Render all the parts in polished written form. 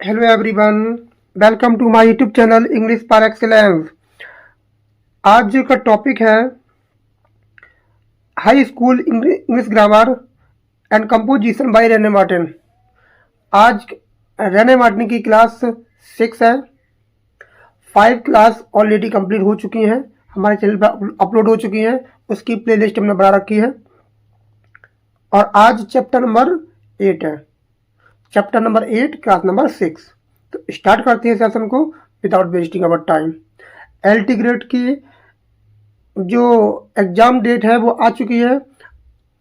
Hello everyone, welcome to my YouTube channel English par excellence. आज का topic है high school English grammar and composition by Wren Martin. आज Wren Martin की class 6 है। 5 class already complete हो चुकी हैं, हमारे चैनल पर अपलोड हो चुकी हैं। उसकी प्लेलिस्ट हमने बना रखी है और आज चैप्टर नंबर 8 है। Chapter number 8 class number 6। तो स्टार्ट करते हैं सेशन को without wasting our time. LT grade की जो एग्ज़ाम डेट है वो आ चुकी है।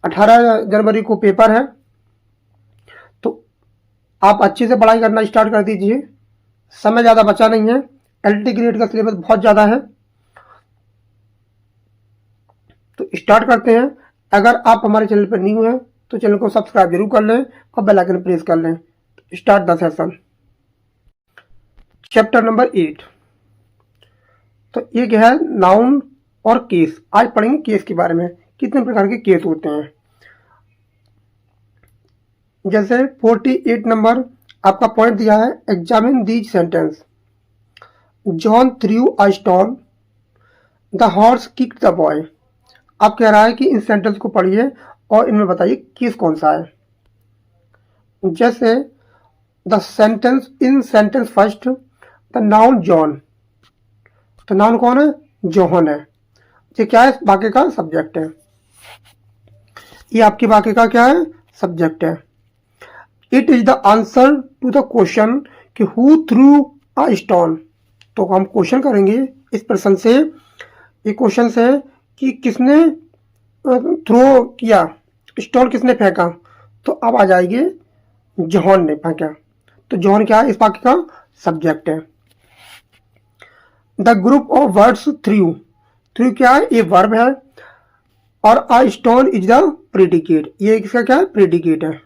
18 जनवरी को पेपर है, तो आप अच्छे से पढ़ाई करना स्टार्ट कर दीजिए। समय ज़्यादा बचा नहीं है। एलटी ग्रेड का सिलेबस बहुत ज़्यादा है, तो स्टार्ट करते हैं। अगर आप हमारे चैनल पर न्यू हैं तो चैनल को सब्सक्राइब जरूर कर लें और बेल आइकन प्रेस कर लें। Start the session. Chapter number 8। तो ये क्या है, नाउन और केस। आज पढ़ेंगे केस के बारे में, कितने प्रकार के केस होते हैं। जैसे 48 नंबर आपका पॉइंट दिया है, examine these sentence. John through a stone, the horse kicked the boy. आप कह रहा है कि इन सेंटेंस को पढ़िए और इनमें बताइए केस कौन सा है। जैसे the sentence in sentence first the noun John. तो नाउन कौन है? जॉन है। ये क्या है? वाक्य का सब्जेक्ट है। ये आपके वाक्य का क्या है? सब्जेक्ट है। It is the answer to the question कि हु थ्रू अ स्टोन। तो हम क्वेश्चन करेंगे इस प्रश्न से। ये क्वेश्चन है कि किसने थ्रो किया, स्टोन किसने फेंका। तो अब आ जाएगी जॉन ने फेंका। तो जॉन क्या है? इस वाक्य का सब्जेक्ट है। The group of words through. Through क्या है? ये वर्ब है और a stone is the predicate. ये इसका क्या है? प्रेडिकेट है।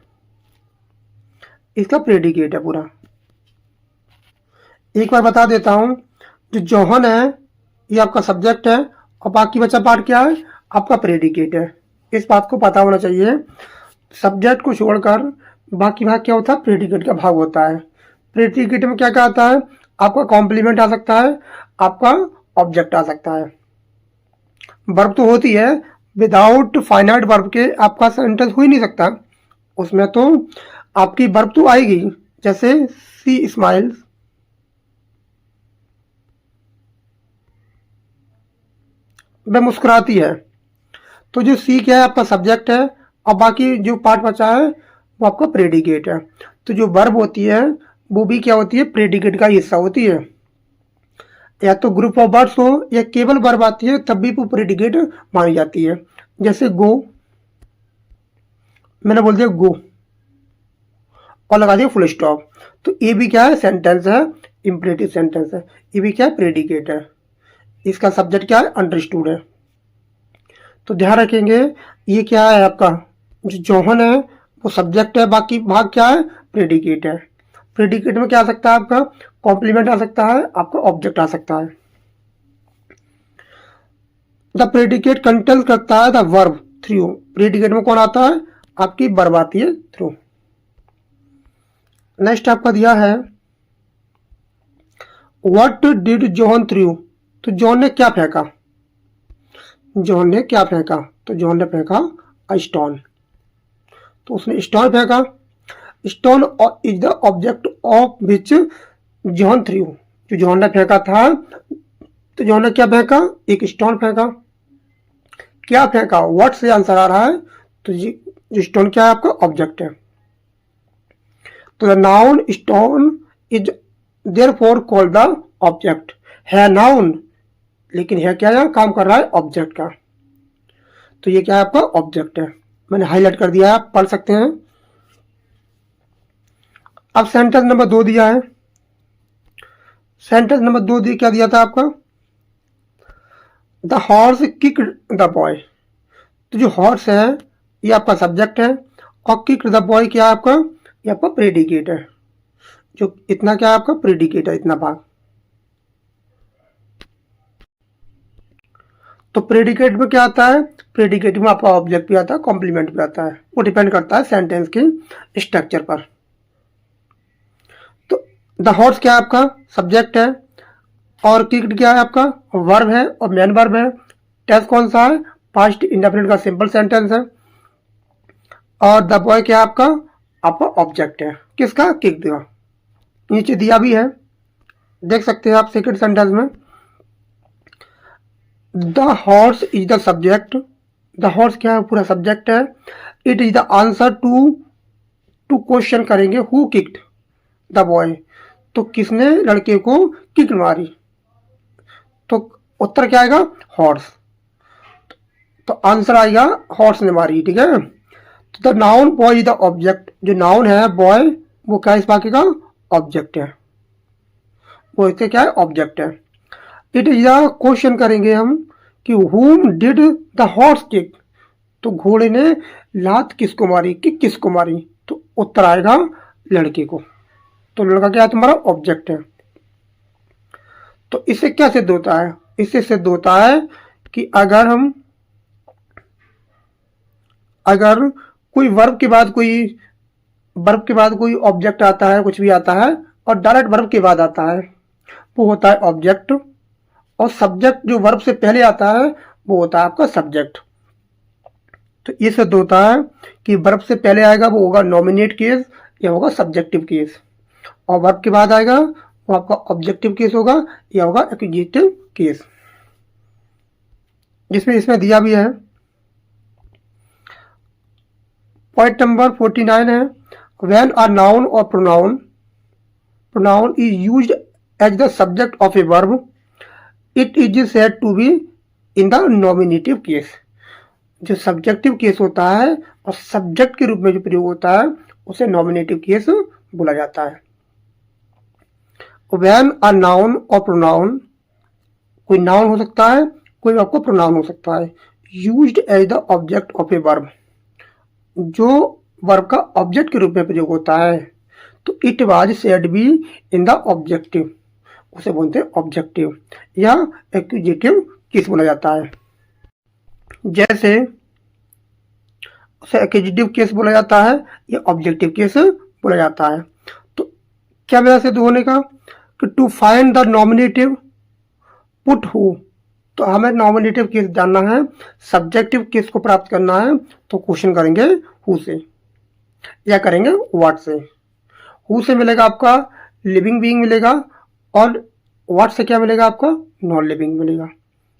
इसका प्रेडिकेट है पूरा। एक बार बता देता हूं, जो जॉन है ये आपका सब्जेक्ट है और बाकी बचा पार्ट क्या है? आपका प्रेडिकेट है। इस बात को पता होना चाहिए। सब्जेक्ट को छोड़कर बाकी भाग क्या होता है? प्रेडिकेट का भाग होता है। प्रेडिकेट में क्या क्या आता है? आपका कॉम्प्लीमेंट आ सकता है, आपका ऑब्जेक्ट आ सकता है। वर्ब तो होती है, विदाउट फाइनाइट वर्ब के आपका सेंटेंस हो ही नहीं सकता। उसमें तो आपकी वर्ब तो आएगी। जैसे सी स्माइल्स, वह मुस्कुराती है। तो जो सी क्या है? आपका सब्जेक्ट है और बाकी जो पार्ट बचा है वो आपका प्रेडिकेट है। तो जो वर्ब होती है वो भी क्या होती है? प्रेडिकेट का हिस्सा होती है। या तो ग्रुप ऑफ वर्ड्स हो या केवल वर्ब आती है तब भी वो प्रेडिकेट मानी जाती है। जैसे गो, मैंने बोल दिया गो और लगा दिया फुल स्टॉप। तो ये भी क्या है? सेंटेंस है, इंपरेटिव सेंटेंस है। ये भी क्या है? प्रेडिकेट है। इसका सब्जेक्ट क्या है? अंडरस्टूड है। तो ध्यान रखेंगे, ये क्या है? आपका जो जॉन है वो सब्जेक्ट है, बाकी भाग क्या है? प्रेडिकेट है। प्रेडिकेट में क्या आ सकता है? आपका कॉम्प्लीमेंट आ सकता है, आपका ऑब्जेक्ट आ सकता है। द प्रेडिकेट कंटेंस करता है द वर्ब थ्रू। प्रेडिकेट में कौन आता है? आपकी वर्ब आती है थ्रू। नेक्स्ट आपका दिया है व्हाट डिड जॉन थ्रू। तो जॉन ने क्या फेंका? जॉन ने क्या फेंका? तो जॉन ने फेंका अ स्टोन। तो उसने स्टोन फेंका। Stone is the object of which John through. जो जॉन ने फेंका था, तो जॉन ने क्या फेंका? एक स्टोन फेंका। क्या फेंका? व्हाट से आंसर आ रहा है, तो जो स्टोन क्या है? आपका ऑब्जेक्ट है। तो the noun stone is therefore called the object. है नाउन, लेकिन है क्या? यहाँ काम कर रहा है ऑब्जेक्ट का। तो ये क्या है? आपका ऑब्जेक्ट है। मैंने हाईलाइट कर दिया है, आप पढ़ सकते हैं। अब सेंटेंस नंबर 2 दिया है। सेंटेंस नंबर 2 क्या दिया था आपका? The horse kicked the boy. तो जो हॉर्स है ये आपका सब्जेक्ट है और किक्ड द बॉय क्या है? आपका ये आपका प्रेडिकेट है। जो इतना क्या है? आपका प्रेडिकेट है, इतना भाग। तो प्रेडिकेट में क्या आता है? प्रेडिकेट में आपका ऑब्जेक्ट भी आता है, कॉम्प्लीमेंट भी आता है। वो डिपेंड करता है सेंटेंस के स्ट्रक्चर पर। तो द हॉर्स क्या है आपका सब्जेक्ट है, और किक्ड क्या है आपका वर्ब है और मेन वर्ब है। टेस्ट कौन सा है, पास्ट इंडेफिनिट का सिंपल सेंटेंस है। और द बॉय क्या है आपका ऑब्जेक्ट है, किसका, किक का। नीचे दिया भी है, देख सकते हैं आप सेकंड सेंटेंस में। The horse is the subject, the horse क्या है पूरा सब्जेक्ट है। It is the answer to question करेंगे हु किक्ड द बॉय, तो किसने लड़के को किक मारी, तो उत्तर क्या आएगा हॉर्स, तो आंसर आएगा हॉर्स ने मारी, ठीक है। तो the noun boy is the object, जो नाउन है बॉय वो क्या इस वाक्य का ऑब्जेक्ट है, वो इससे क्या है ऑब्जेक्ट है। इट इज द क्वेश्चन करेंगे हम कि whom did the horse kick, तो घोड़े ने लात किसको मारी, किक किसको मारी, तो उत्तर आएगा लड़के को, तो लड़का क्या है तुम्हारा ऑब्जेक्ट है। तो इससे क्या सिद्ध होता है, इससे सिद्ध होता है कि अगर कोई वर्ब के बाद कोई ऑब्जेक्ट आता है, कुछ भी आता है और डायरेक्ट वर्ब के बाद आता है, वो होता है ऑब्जेक्ट, और सब्जेक्ट जो वर्ब से पहले आता है वो होता है आपका सब्जेक्ट। तो ये सिद्ध होता है कि वर्ब से पहले आएगा वो होगा नॉमिनेट केस या होगा सब्जेक्टिव केस, और वर्ब के बाद आएगा वो आपका ऑब्जेक्टिव केस होगा या होगा एक्यूजेटिव केस, जिसमें इसमें दिया भी है। पॉइंट नंबर 49 है, व्हेन अ नाउन और pronoun is used as the subject of a verb it is said to be in the nominative case. जो सब्जेक्टिव केस होता है और सब्जेक्ट के रूप में जो प्रयोग होता है उसे नॉमिनेटिव केस बोला जाता है। व्हेन अ नाउन और प्रोनाउन, कोई नाउन हो सकता है कोई आपको प्रोनाउन हो सकता है, used as the object of a verb, जो वर्ब का ऑब्जेक्ट के रूप में प्रयोग होता है, तो it was said be in the objective, उसे बोलते हैं ऑब्जेक्टिव या एक्यूजेटिव केस बोला जाता है। जैसे उसे एक्यूजेटिव केस बोला जाता है या ऑब्जेक्टिव केस बोला जाता है। तो क्या वजह से दो होने का कि to find the nominative put who, तो हमें नॉमिनेटिव केस जानना है, सब्जेक्टिव केस को प्राप्त करना है, तो क्वेश्चन करेंगे हु से या करेंगे व्हाट से। हु से मिलेगा आपका लिविंग बीइंग मिलेगा, और व्हाट से क्या मिलेगा आपका नॉन लिविंग मिलेगा।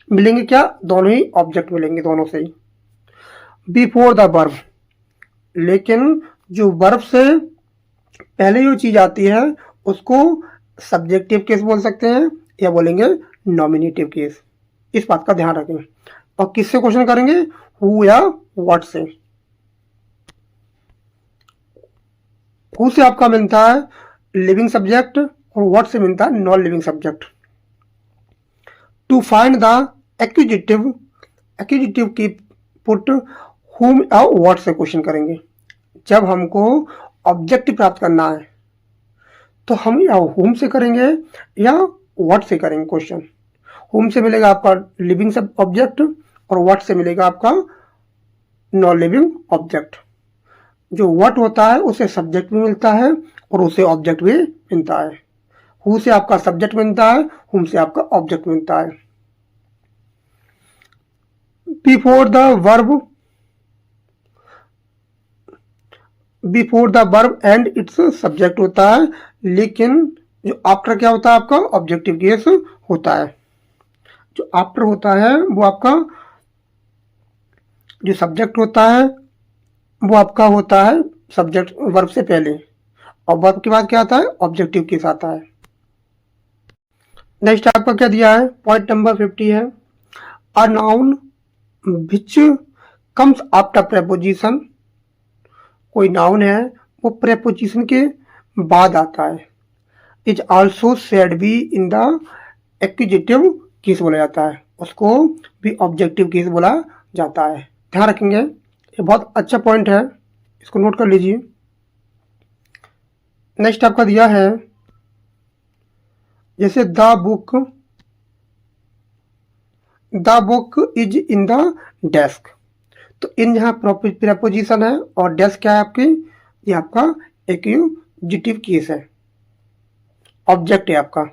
मिलेंगे क्या, दोनों ही ऑब्जेक्ट मिलेंगे दोनों से ही। बिफोर द वर्ब, लेकिन जो वर्ब से पहले जो चीज आती है उसको सब्जेक्टिव केस बोल सकते हैं या बोलेंगे नॉमिनेटिव केस, इस बात का ध्यान रखें। और किससे क्वेश्चन करेंगे, हु या व्हाट से। हु से आपका मिलता है लिविंग सब्जेक्ट और व्हाट से मिलता है non living subject. To find the accusative की पुट हुम या व्हाट से क्वेश्चन करेंगे। जब हमको ऑब्जेक्ट प्राप्त करना है तो हम या हुम से करेंगे या व्हाट से करेंगे क्वेश्चन। हुम से मिलेगा आपका लिविंग सब ऑब्जेक्ट और व्हाट से मिलेगा आपका नॉन लिविंग ऑब्जेक्ट। जो व्हाट होता है उसे सब्जेक्ट भी मिलता है और उसे ऑब्जेक्ट भी मिलता है। हु से आपका सब्जेक्ट मिलता है, हुम से आपका ऑब्जेक्ट मिलता है। Before the verb and it's subject होता है, लेकिन जो आफ्टर क्या होता है आपका ऑब्जेक्टिव केस होता है। जो आफ्टर होता है वो आपका जो सब्जेक्ट होता है वो आपका होता है सब्जेक्ट वर्ब से पहले, और वर्ब के बाद क्या आता है ऑब्जेक्टिव केस आता है। नेक्स्ट आपका क्या दिया है, पॉइंट नंबर 50 है, a noun which comes after preposition. कोई नाउन है वो प्रेपोजिशन के बाद आता है, is also said be in the accusative case बोला जाता है, उसको भी ऑब्जेक्टिव केस बोला जाता है। ध्यान रखेंगे, ये बहुत अच्छा पॉइंट है, इसको नोट कर लीजिए। नेक्स्ट आपका दिया है जैसे the book is in the desk, तो इन यहाँ प्रेपोजिशन है और डेस्क क्या है आपकी, ये आपका एक्यूजेटिव केस है। ऑब्जेक्ट है आपका।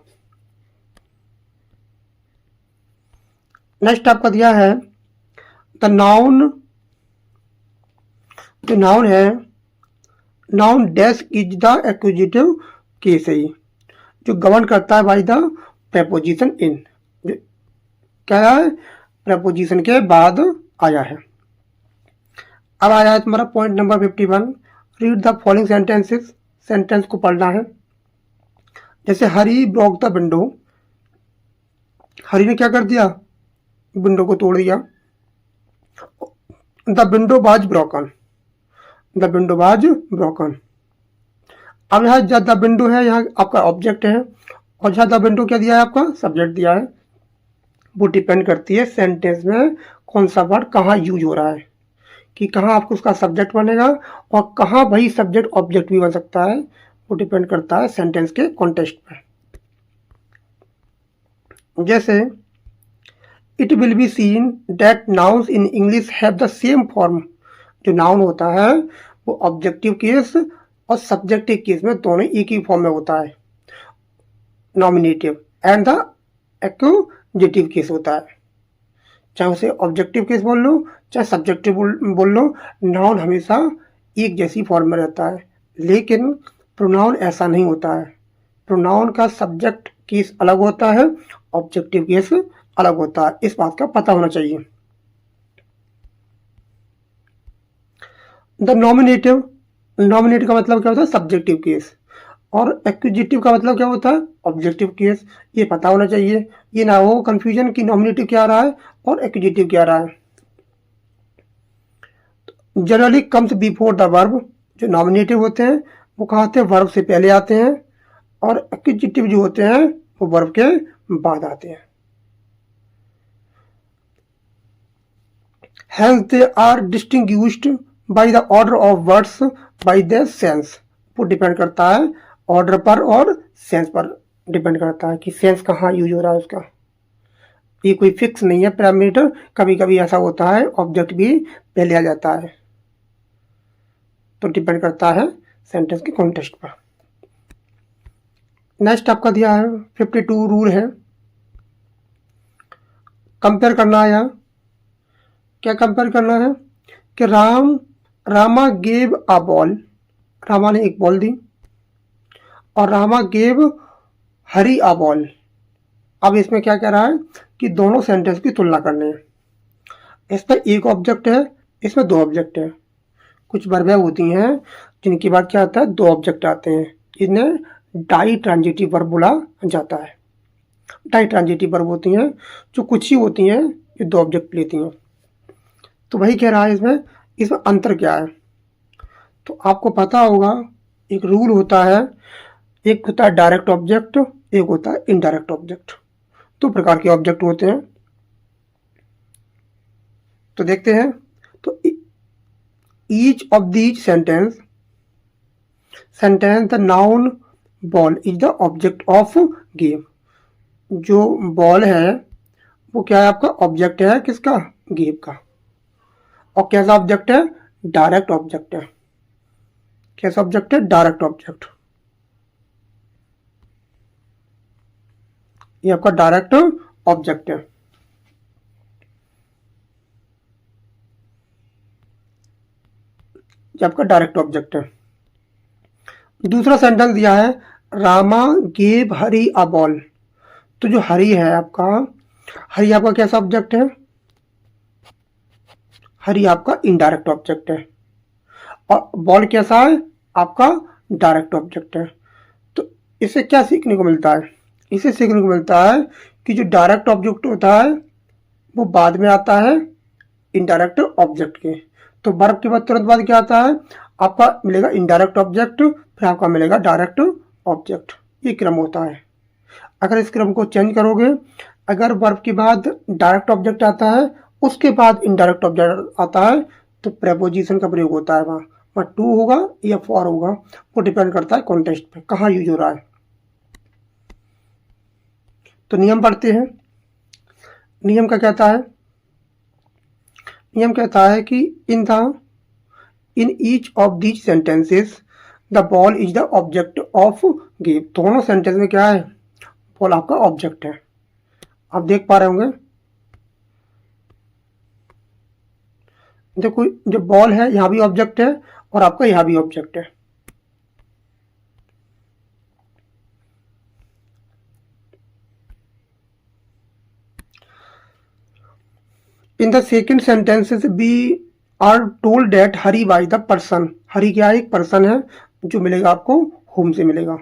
नेक्स्ट आपका दिया है द नाउन, जो नाउन है, noun dash is the एक्विजिटिव case है, जो गवर्न करता है बाय द प्रेपोजिशन इन, जो क्या है, प्रेपोजिशन के बाद आया है। अब आया है तुम्हारा point number 51, read the following sentences, sentence को पढ़ना है। जैसे हरी ब्रोक द विंडो, हरी ने क्या कर दिया, विंडो को तोड़ दिया। The window was broken, the window was broken. अब यहाँ द विंडो है, यहाँ आपका ऑब्जेक्ट है, और जहाँ द विंडो क्या दिया है, आपका सब्जेक्ट दिया है। वो डिपेंड करती है सेंटेंस में कौन सा वर्ड कहाँ यूज हो रहा है, कि कहाँ आपको उसका सब्जेक्ट बनेगा और कहाँ वही सब्जेक्ट ऑब्जेक्ट भी बन सकता है। वो डिपेंड करता है सेंटेंस के कॉन्टेक्स्ट पर। जैसे it will be seen that nouns in English have the same form, जो नाउन होता है वो ऑब्जेक्टिव केस और सब्जेक्टिव केस में दोनों एक ही फॉर्म में होता है, nominative and the accusative case होता है। चाहे उसे ऑब्जेक्टिव केस बोल लो चाहे सब्जेक्टिव बोल लो, नाउन हमेशा एक जैसी फॉर्म में रहता है। लेकिन प्रोनाउन ऐसा नहीं होता है, प्रोनाउन का सब्जेक्ट केस अलग होता है, ऑब्जेक्टिव केस अलग होता है, इस बात का पता होना चाहिए। द नॉमिनेटिव, नॉमिनेटिव का मतलब क्या होता है, सब्जेक्टिव केस, और एक्विजिटिव का मतलब क्या होता है, ऑब्जेक्टिव केस। ये पता होना चाहिए, ये ना हो कंफ्यूजन कि नॉमिनेटिव क्या आ रहा है और एक्विजिटिव क्या आ रहा है। Generally comes before the verb, जो नॉमिनेटिव होते हैं वो कहाँ आते हैं, वर्ब से पहले आते हैं, और एक्विजिटिव जो होते हैं वो वर्ब के बाद आते हैं। Hence they are distinguished by the order of words by their sense। वो डिपेंड करता है ऑर्डर पर और सेंस पर डिपेंड करता है कि सेंस कहाँ यूज हो रहा है उसका। ये कोई फिक्स नहीं है पैरामीटर, कभी कभी ऐसा होता है ऑब्जेक्ट भी पहले आ जाता है, तो डिपेंड करता है सेंटेंस के कॉन्टेक्स्ट पर। नेक्स्ट आपका दिया है 52 रूल है, कंपेयर करना है। यहाँ क्या कंपेयर करना है कि Rama gave a ball, Rama ने एक बॉल दी, और Rama gave Hari a ball. अब इसमें क्या कह रहा है कि दोनों सेंटेंस की तुलना करनी है। इसमें एक ऑब्जेक्ट है, इसमें दो ऑब्जेक्ट है। कुछ वर्बें होती हैं जिनके बाद क्या आता है, दो ऑब्जेक्ट आते हैं, इन्हें डाई ट्रांजिटिव वर्ब बोला जाता है। डाई ट्रांजिटिव वर्ब होती हैं जो कुछ ही होती हैं, ये दो ऑब्जेक्ट लेती हैं। तो वही कह रहा है इसमें अंतर क्या है। तो आपको पता होगा एक रूल होता है, एक होता है डायरेक्ट ऑब्जेक्ट, एक होता है इनडायरेक्ट ऑब्जेक्ट। दो प्रकार के ऑब्जेक्ट होते हैं, तो देखते हैं। तो each of these sentence the noun ball is the object of game. जो बॉल है वो क्या है, आपका ऑब्जेक्ट है किसका, गेम का। और कैसा ऑब्जेक्ट है, डायरेक्ट ऑब्जेक्ट है। कैसा ऑब्जेक्ट है, डायरेक्ट ऑब्जेक्ट। ये आपका डायरेक्ट ऑब्जेक्ट है। ये आपका डायरेक्ट ऑब्जेक्ट है। दूसरा सेंटेंस दिया है Rama gave Hari a ball. तो जो हरी है आपका, हरी आपका कैसा ऑब्जेक्ट है, हरी आपका इनडायरेक्ट ऑब्जेक्ट है, और बॉल कैसा है, आपका डायरेक्ट ऑब्जेक्ट है। तो इससे क्या सीखने को मिलता है, इसे सीखने को मिलता है कि जो डायरेक्ट ऑब्जेक्ट होता है वो बाद में आता है इनडायरेक्ट ऑब्जेक्ट के। तो वर्ब के बाद तुरंत बाद क्या आता है, आपका मिलेगा इनडायरेक्ट ऑब्जेक्ट, फिर आपका मिलेगा डायरेक्ट ऑब्जेक्ट। ये क्रम होता है। अगर इस क्रम को चेंज करोगे, अगर वर्ब के बाद डायरेक्ट ऑब्जेक्ट आता है उसके बाद इनडायरेक्ट ऑब्जेक्ट आता है, तो प्रेपोजिशन का प्रयोग होता है। वहाँ टू होगा या फॉर होगा, वो डिपेंड करता है कॉन्टेक्स्ट पे कहाँ यूज हो रहा है। तो नियम पढ़ते हैं। नियम क्या कहता है, नियम कहता है कि in each of these sentences the ball is the object of give, दोनों सेंटेंस में क्या है, बॉल आपका ऑब्जेक्ट है। आप देख पा रहे होंगे, देखो जो बॉल है यहाँ भी ऑब्जेक्ट है और आपका यहाँ भी ऑब्जेक्ट है। In the second sentences we are told that Hari by the person, Hari क्या है, एक पर्सन है जो मिलेगा आपको होम से मिलेगा।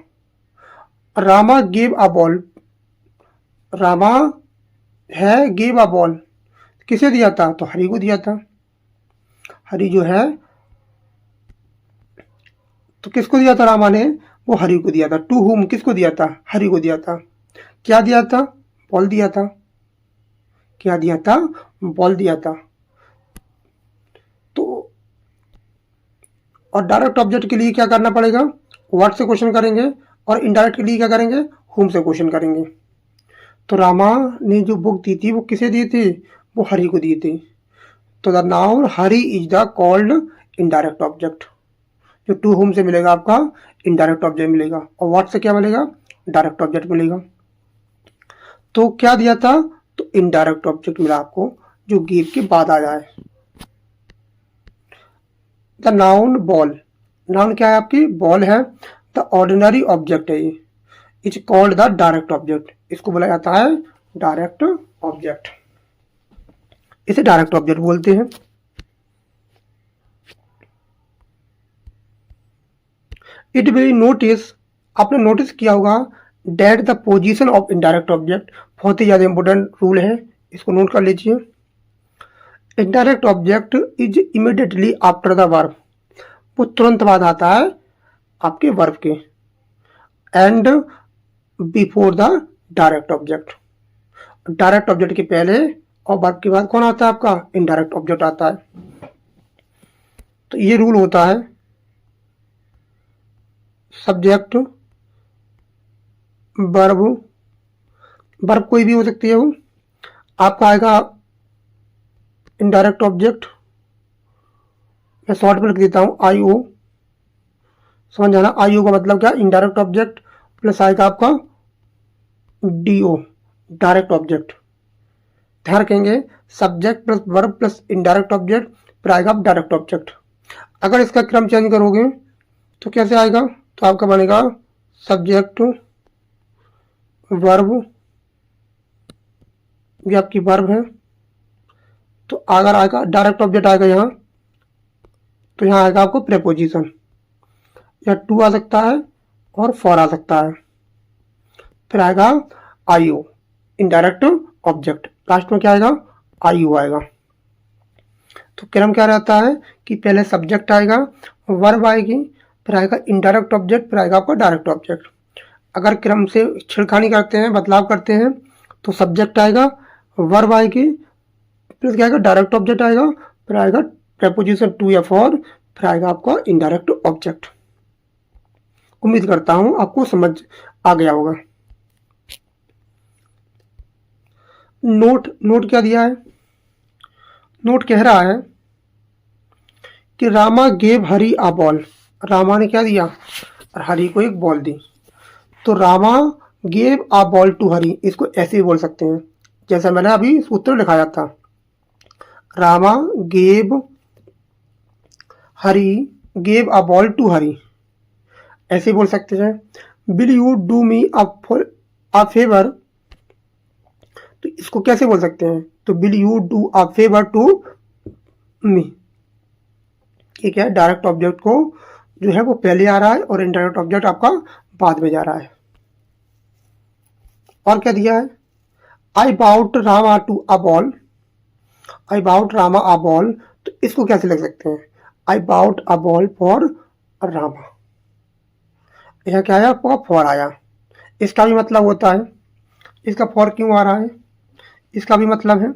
Rama gave a ball, Rama है गेव अ बॉल, किसे दिया था, तो हरी को दिया था। हरी जो है तो किसको दिया था रामा ने, वो हरी को दिया था। टू हुम किसको दिया था, हरी को दिया था। क्या दिया था, बॉल दिया था। क्या दिया था, बॉल दिया था। तो और डायरेक्ट ऑब्जेक्ट के लिए क्या करना पड़ेगा, व्हाट से क्वेश्चन करेंगे, और इनडायरेक्ट के लिए क्या करेंगे, हुम से क्वेश्चन करेंगे। तो रामा ने जो बुक दी थी वो किसे दी थी, वो हरी को दी थी। तो the noun Hari is the called indirect object. जो टू होम से मिलेगा आपका इनडायरेक्ट ऑब्जेक्ट मिलेगा, और व्हाट से क्या मिलेगा, डायरेक्ट ऑब्जेक्ट मिलेगा। तो क्या दिया था, तो इनडायरेक्ट ऑब्जेक्ट मिला आपको जो गिव के बाद आ जाए। द नाउन बॉल, नाउन क्या है आपकी, बॉल है। द ऑर्डिनरी ऑब्जेक्ट है ये, is called the direct object, इसको बोला जाता है डायरेक्ट ऑब्जेक्ट, इसे डायरेक्ट ऑब्जेक्ट बोलते हैं। इट विल नोटिस, आपने नोटिस किया होगा, that the position of indirect object, बहुत ही ज्यादा इंपॉर्टेंट रूल है, इसको नोट कर लीजिए। Indirect object is immediately after the verb, वो तुरंत बाद आता है आपके वर्ब के, and before the direct object, direct object के पहले और वर्ब के बाद कौन आता है आपका, इनडायरेक्ट ऑब्जेक्ट आता है। तो ये रूल होता है, सब्जेक्ट वर्ब, वर्ब कोई भी हो सकती है, वो आपका आएगा इनडायरेक्ट ऑब्जेक्ट, मैं शॉर्ट में लिख देता हूँ आई ओ, समझ जाना। आई ओ का मतलब क्या, इनडायरेक्ट ऑब्जेक्ट, प्लस आएगा आपका डी ओ, डायरेक्ट ऑब्जेक्ट। ध्यान रखेंगे, subject plus verb plus indirect object, फिर आएगा डायरेक्ट ऑब्जेक्ट। अगर इसका क्रम चेंज करोगे तो कैसे आएगा, तो आपका बनेगा सब्जेक्ट वर्ब, ये आपकी वर्ब है। तो अगर आएगा डायरेक्ट ऑब्जेक्ट आएगा यहाँ, तो यहाँ आएगा आपको प्रेपोजिशन, या टू आ सकता है और फॉर आ सकता है। फिर आएगा आई ओ, इनडायरेक्ट ऑब्जेक्ट, लास्ट में क्या आएगा, आई ओ आएगा। तो क्रम क्या रहता है कि पहले सब्जेक्ट आएगा, वर्ब आएगी, फिर आएगा इनडायरेक्ट ऑब्जेक्ट, फिर आएगा आपका डायरेक्ट ऑब्जेक्ट। अगर क्रम से छिड़खानी करते हैं, बदलाव करते हैं, तो सब्जेक्ट आएगा, वर्ब आएगी, फिर क्या आएगा, डायरेक्ट ऑब्जेक्ट आएगा, फिर आएगा प्रेपोजिशन टू या फॉर, फिर आएगा आपका इनडायरेक्ट ऑब्जेक्ट। उम्मीद करता हूं आपको समझ आ गया होगा। नोट, नोट क्या दिया है, नोट कह रहा है कि Rama gave Hari a ball, Rama ने क्या दिया, हरी को एक बॉल दी। तो Rama gave a ball to Hari, इसको ऐसे ही बोल सकते हैं जैसा मैंने अभी सूत्र लिखाया था। Rama gave Hari, gave a ball to Hari, ऐसे बोल सकते हैं। Will you do me a favour, तो इसको कैसे बोल सकते हैं, तो will you do a favour to me, ठीक है, डायरेक्ट ऑब्जेक्ट को जो है वो पहले आ रहा है और इनडायरेक्ट ऑब्जेक्ट आपका बाद में जा रहा है। और क्या दिया है, I bought Rama to a ball, I bought Rama a ball, तो इसको कैसे लिख सकते हैं, I bought a ball for Rama, यह क्या आया आपका फॉर आया। इसका भी मतलब होता है, इसका फॉर क्यों आ रहा है, इसका भी मतलब है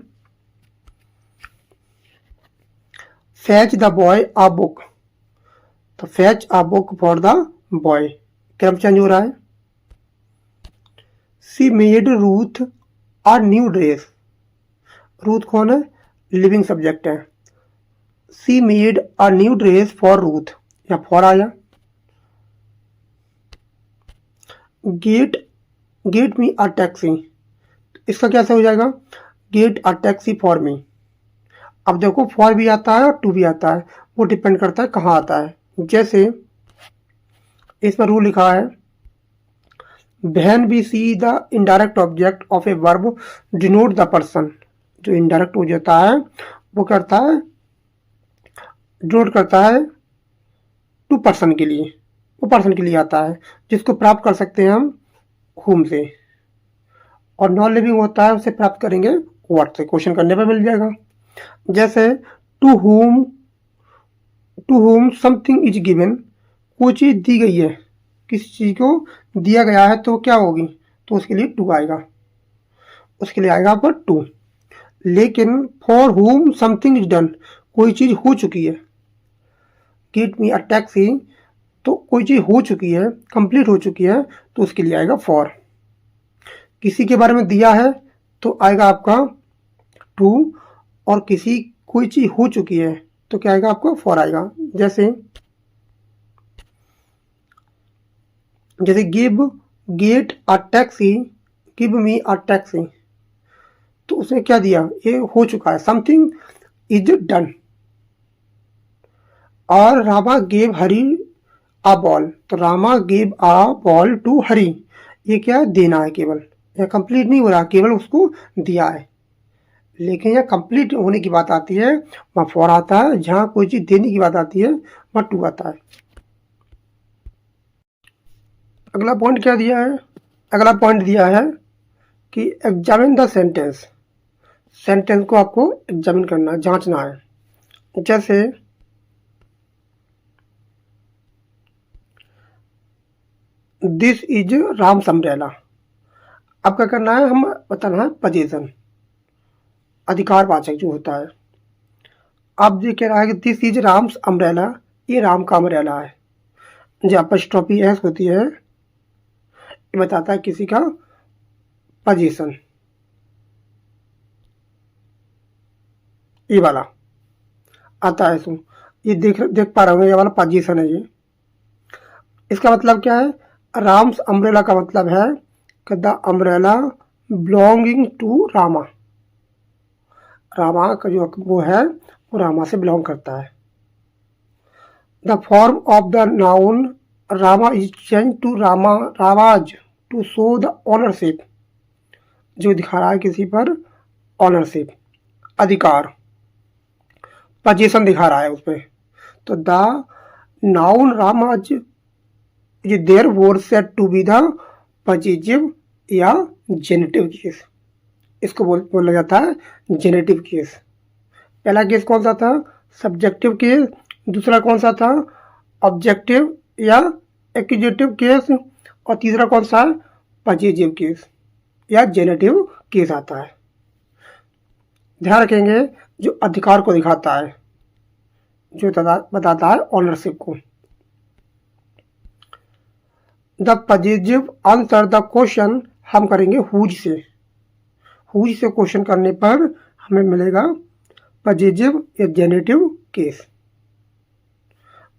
fetch the boy a book, तो fetch a book for the boy, क्रम चेंज हो रहा है। She made Ruth a new dress, Ruth कौन है, लिविंग सब्जेक्ट है। She made a new dress for Ruth, या फॉर आया। Get get me a taxi, इसका कैसे हो जाएगा? Get a taxi for me. अब देखो फॉर भी आता है और टू भी आता है, वो डिपेंड करता है कहाँ आता है। जैसे इसमें रूल लिखा है, when we see the indirect object of a verb denote the person. जो इनडायरेक्ट हो जाता है वो करता है, डिनोट करता है टू पर्सन के लिए, वो पर्सन के लिए आता है, जिसको प्राप्त कर सकते हैं हम हुम से। और नॉन लिविंग होता है, उसे प्राप्त करेंगे व्हाट से, क्वेश्चन करने पर मिल जाएगा। जैसे to whom something is given, कोई चीज़ दी गई है, किसी चीज़ को दिया गया है तो क्या होगी? तो उसके लिए टू आएगा, उसके लिए आएगा पर टू। लेकिन for home something is done, कोई चीज़ हो चुकी है, गेट मी अ टैक्सी, तो कोई चीज़ हो चुकी है, कंप्लीट हो चुकी है, तो उसके लिए आएगा फॉर। किसी के बारे में दिया है तो आएगा आपका टू, और किसी कोई चीज़ हो चुकी है तो क्या आएगा आपका? फॉर आएगा। जैसे give gate a taxi, give me a taxi, तो उसने क्या दिया? ये हो चुका है, समथिंग इज डन। और Rama gave Hari a ball, तो Rama gave a ball to Hari, ये क्या है? देना है केवल, यह कंप्लीट नहीं हो रहा, केवल उसको दिया है। लेकिन यह कंप्लीट होने की बात आती है वहाँ फॉर आता है, जहाँ कोई चीज़ देने की बात आती है वहाँ टू आता है। अगला पॉइंट क्या दिया है? अगला पॉइंट दिया है कि एग्जामिन द सेंटेंस, सेंटेंस को आपको एग्जामिन करना, जांचना है। जैसे दिस इज राम्स अम्ब्रेला, अब क्या करना है? हम बताना है पोजीशन, अधिकारवाचक जो होता है। अब ये कह रहा है कि दिस इज राम्स अम्ब्रेला, ये राम का अम्ब्रेला है। जो अपस्ट्रॉफी एस होती है, ये बताता है किसी का पोजीशन, ये वाला आता है इसमें, ये देख पा रहे होंगे, ये वाला पोजीशन है ये। इसका मतलब क्या है? राम्स अम्ब्रेला का मतलब है कि the umbrella belonging to Rama, Rama का जो वो है वो रामा से बिलोंग करता है। The form of the noun Rama is change to Rama's to show the ownership, जो दिखा रहा है किसी पर ऑनरशिप, अधिकार, पोजीशन दिखा रहा है उस पर। तो the noun Rama's is therefore said to be the positive या जेनेटिव केस, इसको बोला जाता है जेनेटिव केस। पहला केस कौन सा था? Subjective case. दूसरा कौन सा था? ऑब्जेक्टिव या एक्यूजेटिव केस। और तीसरा कौन सा है? पॉजिटिव केस या जेनेटिव केस आता है। ध्यान रखेंगे, जो अधिकार को दिखाता है, जो बताता है ऑनरशिप को। The positive answer the question हम करेंगे हुज से, हुज से क्वेश्चन करने पर हमें मिलेगा पॉजिटिव या जेनेटिव केस।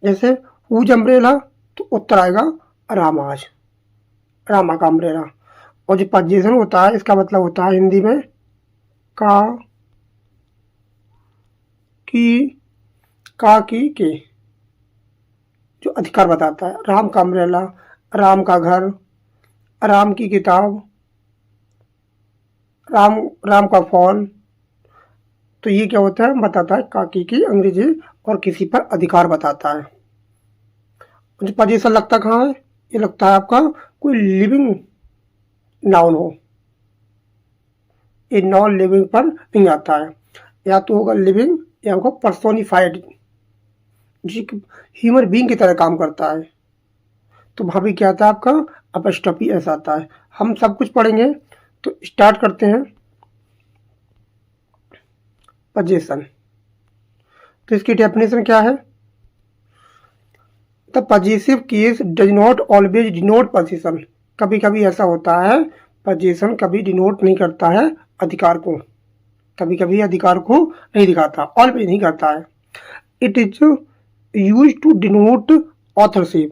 जैसे हुज अम्ब्रेला, तो उत्तर आएगा रामाज, रामा का अम्ब्रेला। और जो पोजीशन होता है, इसका मतलब होता है हिंदी में का की के, जो अधिकार बताता है। राम का अम्ब्रेला, राम का घर, राम की किताब, राम का फोन। तो ये क्या होता है? बताता है काकी की अंग्रेजी, और किसी पर अधिकार बताता है। जो पोजीशन लगता कहाँ है? ये लगता है आपका कोई लिविंग नाउन हो, ये नॉन लिविंग पर नहीं आता है। या तो होगा लिविंग या होगा पर्सोनिफाइड, जो ह्यूमन बीइंग की तरह काम करता है। तो वहाँ भी क्या आता है आपका? अपस्ट्रॉफी एस आता है। हम सब कुछ पढ़ेंगे, तो स्टार्ट करते हैं। पोजीशन, तो इसकी डेफिनेशन क्या है? The positive case does not always denote position, कभी कभी ऐसा होता है पोजीशन कभी डिनोट नहीं करता है अधिकार को, कभी कभी अधिकार को नहीं दिखाता, ऑलवेज नहीं करता है। It is use to denote authorship,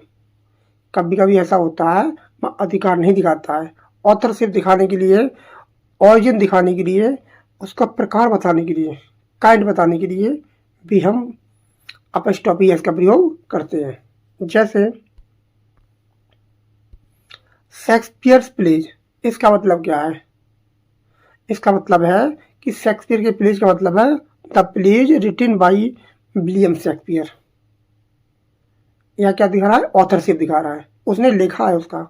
कभी कभी ऐसा होता है अधिकार नहीं दिखाता है। ऑथरशिप दिखाने के लिए, ऑरिजिन दिखाने के लिए, उसका प्रकार बताने के लिए, काइंड बताने के लिए भी हम अपस्ट्रॉफी एस का प्रयोग करते हैं। जैसे शेक्सपियर्स प्लेज, इसका मतलब क्या है? इसका मतलब है कि शेक्सपियर के प्लेज का मतलब है the plays written by William Shakespeare. यह क्या दिखा रहा है? ऑथरशिप दिखा रहा है, उसने लिखा है उसका।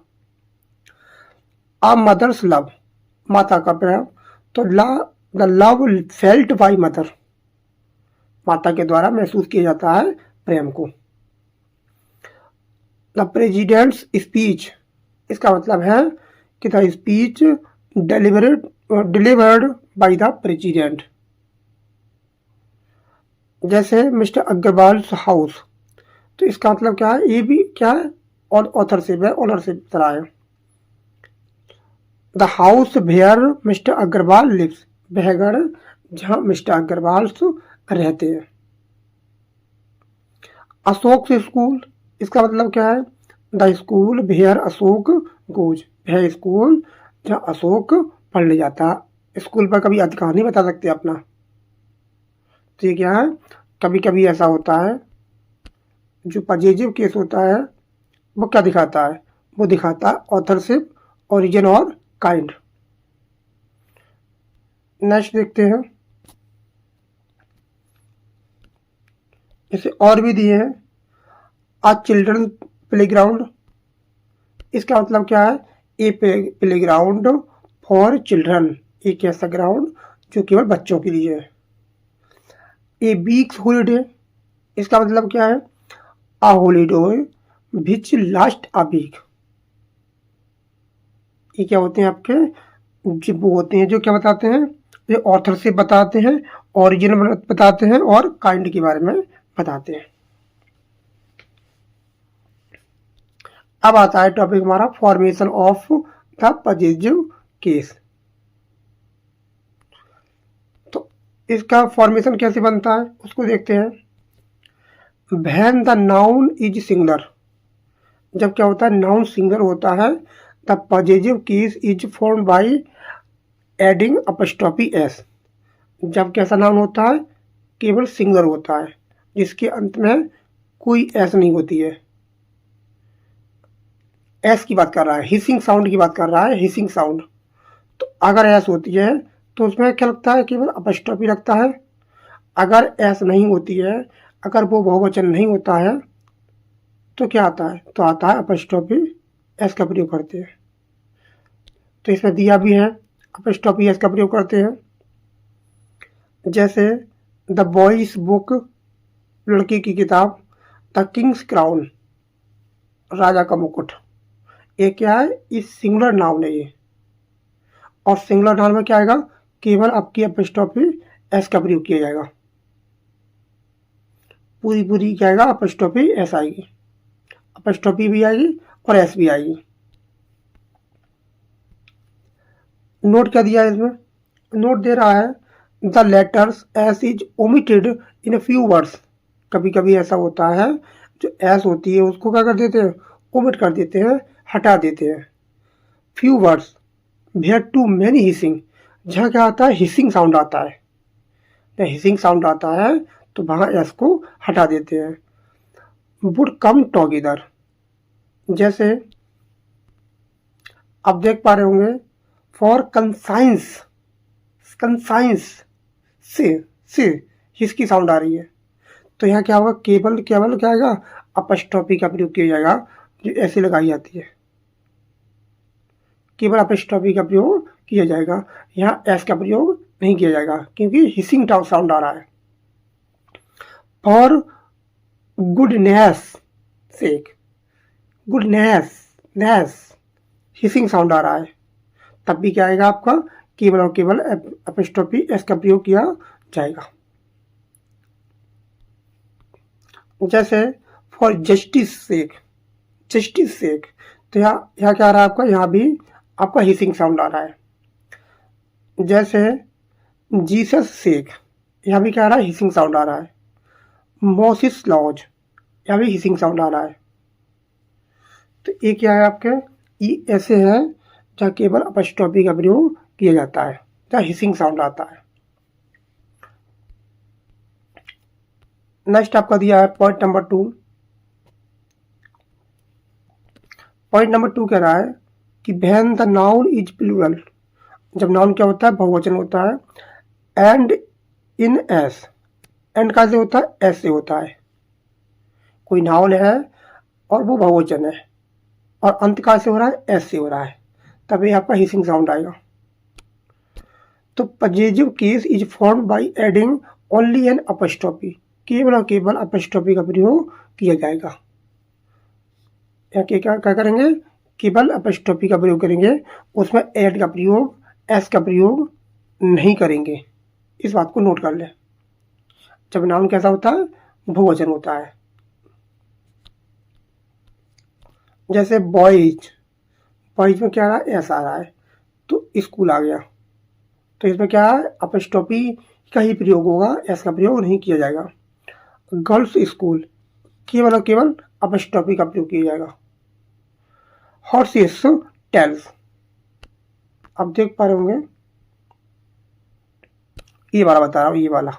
अ मदर्स लव, माता का प्रेम, तो the love felt by mother, माता के द्वारा महसूस किया जाता है प्रेम को। द प्रेसिडेंट्स स्पीच, इसका मतलब है कि the speech delivered by the president. जैसे मिस्टर अग्रवाल हाउस, तो इसका मतलब क्या है? ये भी क्या है? और ऑथरशिप है, ओनरशिप तरह है। The house where mister Agarwal lives, वह घर जहां मिस्टर अग्रवाल रहते हैं। अशोक स्कूल, इसका मतलब क्या है? The school where Ashok goes, वह स्कूल जहाँ अशोक पढ़ने जाता। स्कूल पर कभी अधिकार नहीं बता सकते अपना। तो ये क्या है? कभी कभी ऐसा होता है, जो पॉजिटिव केस होता है वो क्या दिखाता है? वो दिखाता है ऑथरशिप, ओरिजिन और काइंड। नेक्स्ट देखते हैं, जैसे और भी दिए हैं। आ चिल्ड्रन प्लेग्राउंड, इसका मतलब क्या है? ए प्लेग्राउंड फॉर चिल्ड्रन, एक ऐसा ग्राउंड जो केवल बच्चों के लिए है। ए वीक्स हॉलीडे, इसका मतलब क्या है? A holiday which last a week. ये क्या होते हैं आपके? जो वो होते हैं जो क्या बताते हैं? ये ऑथरशिप बताते हैं, ओरिजिन बताते हैं और काइंड के बारे में बताते हैं। अब आता है टॉपिक हमारा formation of the positive case. तो इसका फॉर्मेशन कैसे बनता है उसको देखते हैं। When the noun is singular, जब क्या होता है? नाउन सिंगुलर होता है। The positive case is form by adding apostrophe S, जब कैसा नाउन होता है? केवल सिंगुलर होता है, जिसके अंत में कोई एस नहीं होती है। एस की बात कर रहा है, हिसिंग साउंड की बात कर रहा है, हिसिंग साउंड। तो अगर एस होती है तो उसमें क्या लगता है? केवल अपस्ट्रॉफी लगता है। अगर एस नहीं होती है, अगर वो बहुवचन नहीं होता है, तो क्या आता है? तो आता है अपस्ट्रॉफी एस का प्रयोग करते हैं। तो इसमें दिया भी है, अपस्ट्रॉफी एस का प्रयोग करते हैं। जैसे द बॉयज बुक, लड़की की किताब। द किंग्स क्राउन, राजा का मुकुट। ये क्या है? इस सिंगुलर नाउन है ये, और सिंगुलर नाउन में क्या आएगा? केवल आपकी अपस्ट्रॉफी एस का प्रयोग किया जाएगा। पूरी क्या आएगा? अपस्ट्रॉफी एस आएगी, अपस्ट्रॉफी भी आएगी और एस भी आएगी। नोट क्या दिया है इसमें? नोट दे रहा है the letters S is omitted in few words. कभी कभी ऐसा होता है, जो एस होती है उसको क्या कर देते हैं? ओमिट कर देते हैं, हटा देते हैं। Few words where too many hissing, जहाँ क्या आता है? हिसिंग साउंड आता है। जब हिसिंग साउंड आता है तो वहाँ एस को हटा देते हैं। वुड कम टुगेदर, जैसे आप देख पा रहे होंगे, फॉर कंसाइंस, कंसाइंस से हिसकी साउंड आ रही है। तो यहाँ क्या होगा? केवल केवल क्या आएगा? अपस्ट्रॉफी का प्रयोग किया जाएगा, जो ऐसे लगाई जाती है। केवल अपस्ट्रॉफी का प्रयोग किया जाएगा, यहाँ एस का प्रयोग नहीं किया जाएगा, क्योंकि हिसिंग साउंड आ रहा है। For goodness sake, goodness hissing sound आ रहा है, तब भी क्या आएगा आपका? केवल और केवल अपस्ट्रॉफी एस का प्रयोग किया जाएगा। जैसे फॉर जस्टिस सेक, जस्टिस सेक, तो यहाँ क्या आ रहा है आपका? यहाँ भी आपका हिसिंग साउंड आ रहा है। जैसे जीसस सेक, यहाँ भी क्या आ रहा है? हिसिंग साउंड आ रहा है। मोसिस लॉज, यहाँ भी हिसिंग साउंड आ रहा है। तो ये क्या है आपके? ई ऐसे है जहाँ केवल अपस्ट्रॉफी का प्रयोग किया जाता है, जहाँ हिसिंग साउंड आता है। नेक्स्ट आपका दिया है पॉइंट नंबर 2। पॉइंट नंबर 2 कह रहा है कि when the noun is plural, जब नाउन क्या होता है, बहुवचन होता है, एंड इन एस, एंड कहाँ से होता है, एस से होता है। कोई नाउन है और वो बहुवचन है और अंत कहाँ से हो रहा है, एस से हो रहा है, तभी आपका हिसिंग साउंड आएगा। तो possessive case is formed by adding only an apostrophe, केवल और केवल अपस्ट्रॉफी का प्रयोग किया जाएगा। क्या करेंगे, केवल अपस्ट्रॉफी का प्रयोग करेंगे, उसमें एड का प्रयोग, एस का प्रयोग नहीं करेंगे। इस बात को नोट कर लें। जब नाउन कैसा होता है, बहुवचन होता है। जैसे बॉयज, बॉयज में क्या आ रहा है, एस आ रहा है, तो स्कूल आ गया, तो इसमें क्या है, अपस्ट्रॉफी का ही प्रयोग होगा, एस का प्रयोग नहीं किया जाएगा। गर्ल्स स्कूल, केवल और केवल अपस्ट्रॉफी का प्रयोग किया जाएगा। हॉर्सेस टेल्स, आप देख पा रहे होंगे, ये वाला बता रहा हूँ, ये वाला,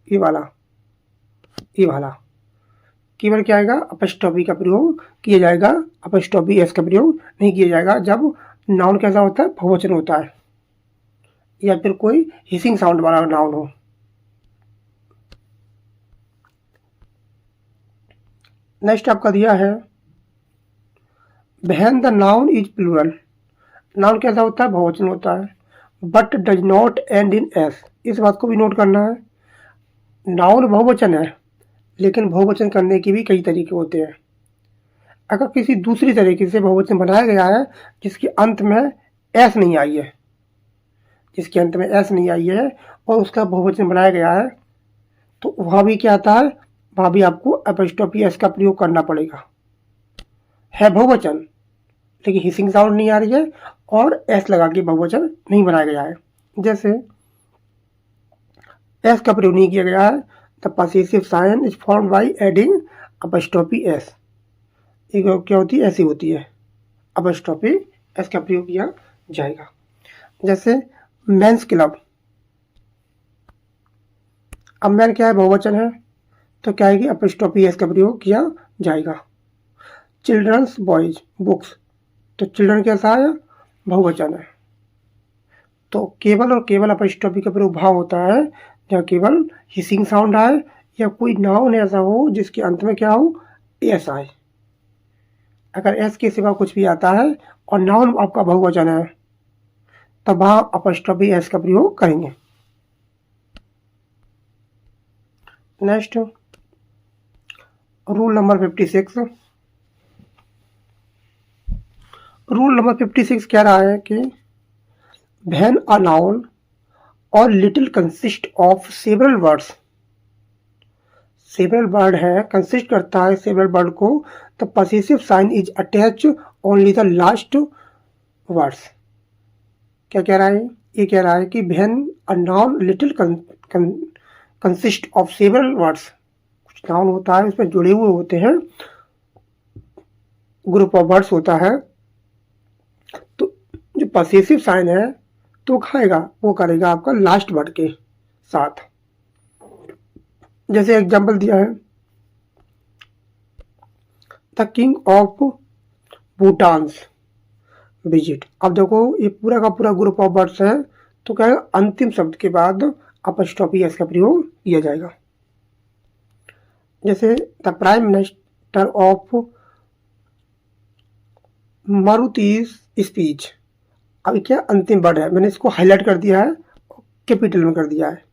ये वाला, ये वाला, केवल क्या आएगा, अपस्ट्रॉफी का प्रयोग किया जाएगा, अपस्ट्रॉफी एस का प्रयोग नहीं किया जाएगा जब नाउन कैसा होता है, बहुवचन होता है या फिर कोई हिसिंग साउंड वाला नाउन हो। नेक्स्ट आपका दिया है when the noun is plural, noun कैसा होता है, बहुवचन होता है, but does not end in s, इस बात को भी नोट करना है। नाउन बहुवचन है, लेकिन बहुवचन करने के भी कई तरीके होते हैं। अगर किसी दूसरी तरीके से बहुवचन बनाया गया है जिसके अंत में एस नहीं आई है, जिसके अंत में एस नहीं आई है और उसका बहुवचन बनाया गया है, तो वहाँ भी क्या आता है, वहाँ भी आपको अपस्ट्रॉफी एस का प्रयोग करना पड़ेगा। है बहुवचन लेकिन हिसिंग साउंड नहीं आ रही है और एस लगा के बहुवचन नहीं बनाया गया है। जैसे एस का प्रयोग नहीं किया गया है, the possessive sign is formed by adding apostrophe s, ये क्या होती है, ऐसी होती है, अपस्ट्रॉफी एस का प्रयोग किया जाएगा। जैसे मेंस क्लब, अब मैन क्या है, बहुवचन है, तो क्या है कि अपस्ट्रॉफी एस का प्रयोग किया जाएगा। चिल्ड्रंस बॉयज बुक्स, तो चिल्ड्रन कैसा है, बहुवचन है, तो केवल और केवल अपस्ट्रॉफी का प्रयोग भाव होता है जहाँ केवल हिसिंग साउंड आए या कोई नाउन ऐसा हो जिसके अंत में क्या हो, एस आए। अगर एस के सिवा कुछ भी आता है और नाउन आपका बहुवचन है, तब वहाँ अपस्ट्रॉफी एस का प्रयोग करेंगे। Next rule number 56। Rule number 56 कह रहा है कि व्हेन अ नाउन और little consist of several words, several word है, कंसिस्ट करता है सेवरल वर्ड को, तो possessive sign is attach only the last words. क्या कह रहा है, ये कह रहा है कि when a noun little consist of several words, कुछ नाउन होता है उसमें जुड़े हुए होते हैं, ग्रुप ऑफ वर्ड्स होता है, तो जो पॉसेसिव साइन है तो खाएगा, वो करेगा आपका लास्ट वर्ड के साथ। जैसे एग्जांपल दिया है, the king of Bhutan's visit. अब देखो ये पूरा का पूरा ग्रुप ऑफ वर्ड्स है, तो क्या है, अंतिम शब्द के बाद अपस्ट्रॉफी एस का प्रयोग किया जाएगा। जैसे द प्राइम मिनिस्टर ऑफ मारुति's स्पीच, अब क्या अंतिम वर्ड है, मैंने इसको हाईलाइट कर दिया है, कैपिटल में कर दिया है,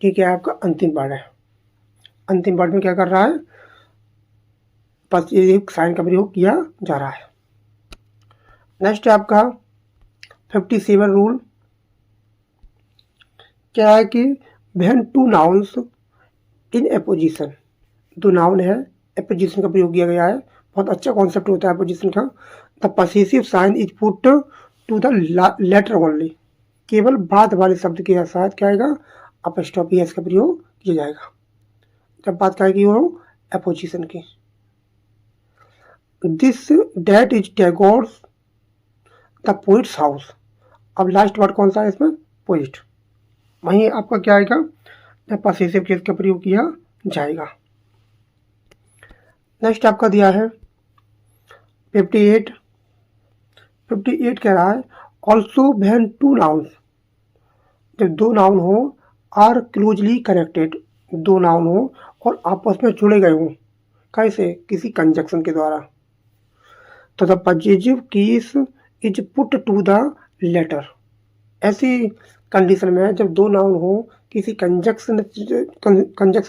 ठीक है, आपका अंतिम वर्ड है। अंतिम वर्ड में क्या कर रहा है, बस ये एक साइन का प्रयोग किया जा रहा है। नेक्स्ट है आपका 57 रूल, क्या है कि when two nouns in apposition, दो नाउन है, एपोजिशन का प्रयोग किया गया है, बहुत अच्छा कॉन्सेप्ट होता है एपोजिशन का। The possessive sign is put to the latter only, केवल बाद वाले शब्द के साथ क्या आएगा, अपस्ट्रॉफी एस का प्रयोग किया जाएगा जब बात करेगी वो एपोजिशन की। This that is Tagore's the poet's house. अब लास्ट वर्ड कौन सा है इसमें? पोइट। वहीं आपका क्या आएगा? पॉसेसिव केस का प्रयोग किया जाएगा। नेक्स्ट आपका दिया है 58। 58 कह रहा है ऑल्सो व्हेन टू नाउन्स, जब दो नाउन हो आर क्लोजली कनेक्टेड, दो नाउन हो और आपस में जुड़े गए हों, कैसे? किसी कंजक्शन के द्वारा, तो the positive case is put to the latter. ऐसी कंडीशन में जब दो नाउन हो किसी कंजक्शन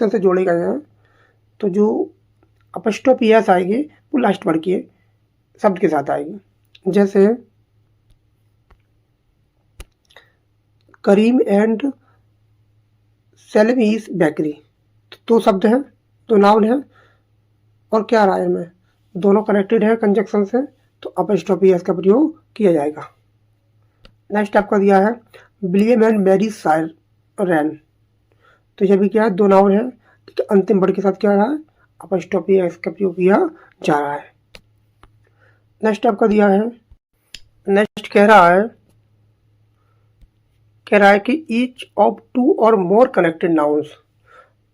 से जोड़े गए हैं तो जो अपस्ट्रोफी एस आएगी वो लास्ट वर्ड के शब्द के साथ आएगी। जैसे करीम एंड सेलमीस बेकरी, तो दो शब्द हैं, दो नाउन है और क्या आ रहा है में दोनों कनेक्टेड है कंजक्शन से, तो अपस्ट्रोफी एस का प्रयोग किया जाएगा। नेक्स्ट आपका दिया है विलियम एंड मैरी साइरन, तो यह भी क्या है? दो नाउन है, ठीक है। अंतिम वर्ड के साथ क्या आ रहा है? अपस्ट्रोफी एस का प्रयोग किया जा रहा है। नेक्स्ट आपका दिया है, नेक्स्ट कह रहा है कि ईच ऑफ टू और मोर कनेक्टेड नाउन्स,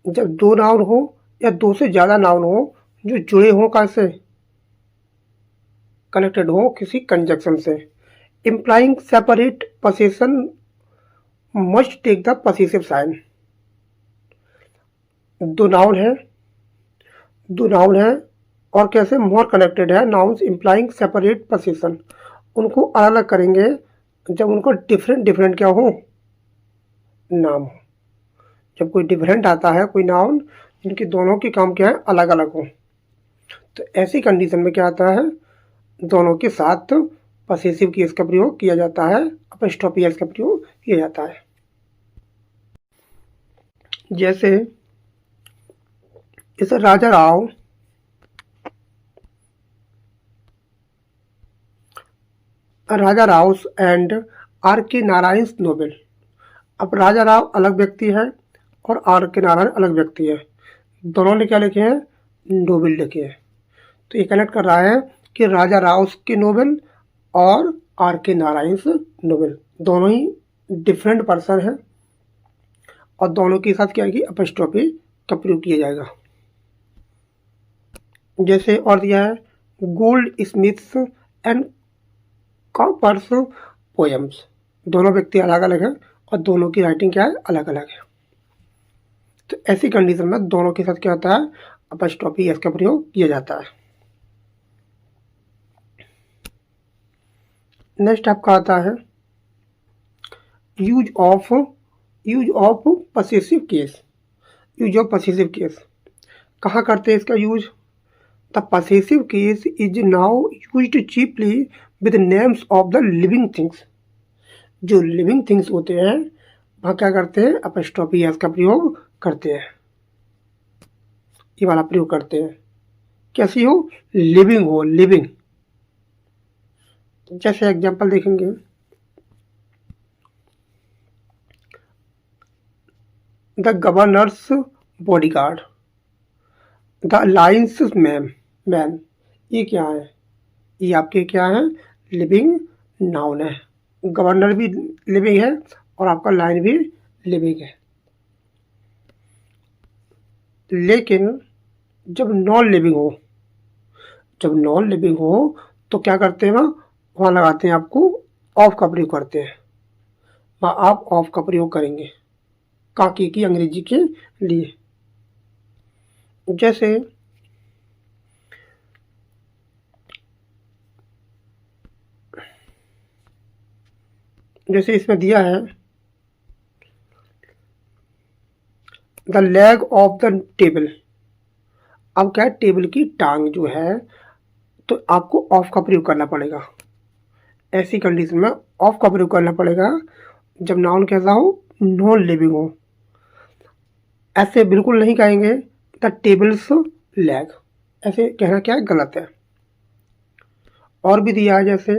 जब दो नाउन हो या दो से ज़्यादा नाउन हो जो जुड़े हों, कैसे? कनेक्टेड हो किसी कंजक्शन से, implying separate possession must take the possessive sign. दो नाउन है और कैसे? मोर कनेक्टेड है, नाउन्स इम्प्लाइंग सेपरेट पोसेशन, उनको अलग अलग करेंगे जब उनको डिफरेंट क्या हो? नाम हो। जब कोई डिफरेंट आता है कोई नाउन जिनके दोनों के काम क्या है? अलग अलग हो, तो ऐसी कंडीशन में क्या आता है? दोनों के साथ पॉसेसिव केस का प्रयोग किया जाता है, अपस्ट्रोफी एस का प्रयोग किया जाता है। जैसे इस राजा राव एंड आर के नारायण नोबेल। अब राजा राव अलग व्यक्ति है और आर के नारायण अलग व्यक्ति है, दोनों ने क्या लिखे हैं? नोबेल लिखे हैं। तो ये कनेक्ट कर रहा है कि राजा राव के नोबेल और आर के नारायण नोबेल दोनों ही डिफरेंट पर्सन है और दोनों के साथ क्या है कि अपस्ट्रोफी का प्रयोग किया जाएगा। जैसे और दिया है Goldsmith's and Cowper's poems, दोनों व्यक्ति अलग अलग हैं और दोनों की राइटिंग क्या है? अलग अलग है। तो ऐसी कंडीशन में दोनों के साथ क्या होता है? अपस्ट्रोफी एस का प्रयोग किया जाता है। नेक्स्ट आपका आता है use of possessive case. Use of possessive case कहाँ करते हैं इसका use? The possessive case is now used cheaply with names of the living things. जो लिविंग थिंग्स होते हैं वहाँ क्या करते हैं? अपस्ट्रोफी एस का प्रयोग करते हैं, ये वाला प्रयोग करते हैं। कैसी हो? लिविंग हो, लिविंग। जैसे एग्जांपल देखेंगे the governors bodyguard, the lines man, ये क्या है? ये आपके क्या है? लिविंग नाउन है। गवर्नर भी लिविंग है और आपका लाइन भी लिविंग है। लेकिन जब नॉन लिविंग हो तो क्या करते हैं? वहाँ लगाते हैं आपको ऑफ का प्रयोग करते हैं, वहाँ आप ऑफ का प्रयोग करेंगे काकी की अंग्रेजी के लिए। जैसे इसमें दिया है the leg of the table. अब क्या है? टेबल की टांग जो है, तो आपको ऑफ का प्रयोग करना पड़ेगा। ऐसी कंडीशन में ऑफ का प्रयोग करना पड़ेगा जब नाउन कैसा हो? नॉन लिविंग हो। ऐसे बिल्कुल नहीं कहेंगे द टेबल्स लेग, ऐसे कहना क्या है? गलत है। और भी दिया है जैसे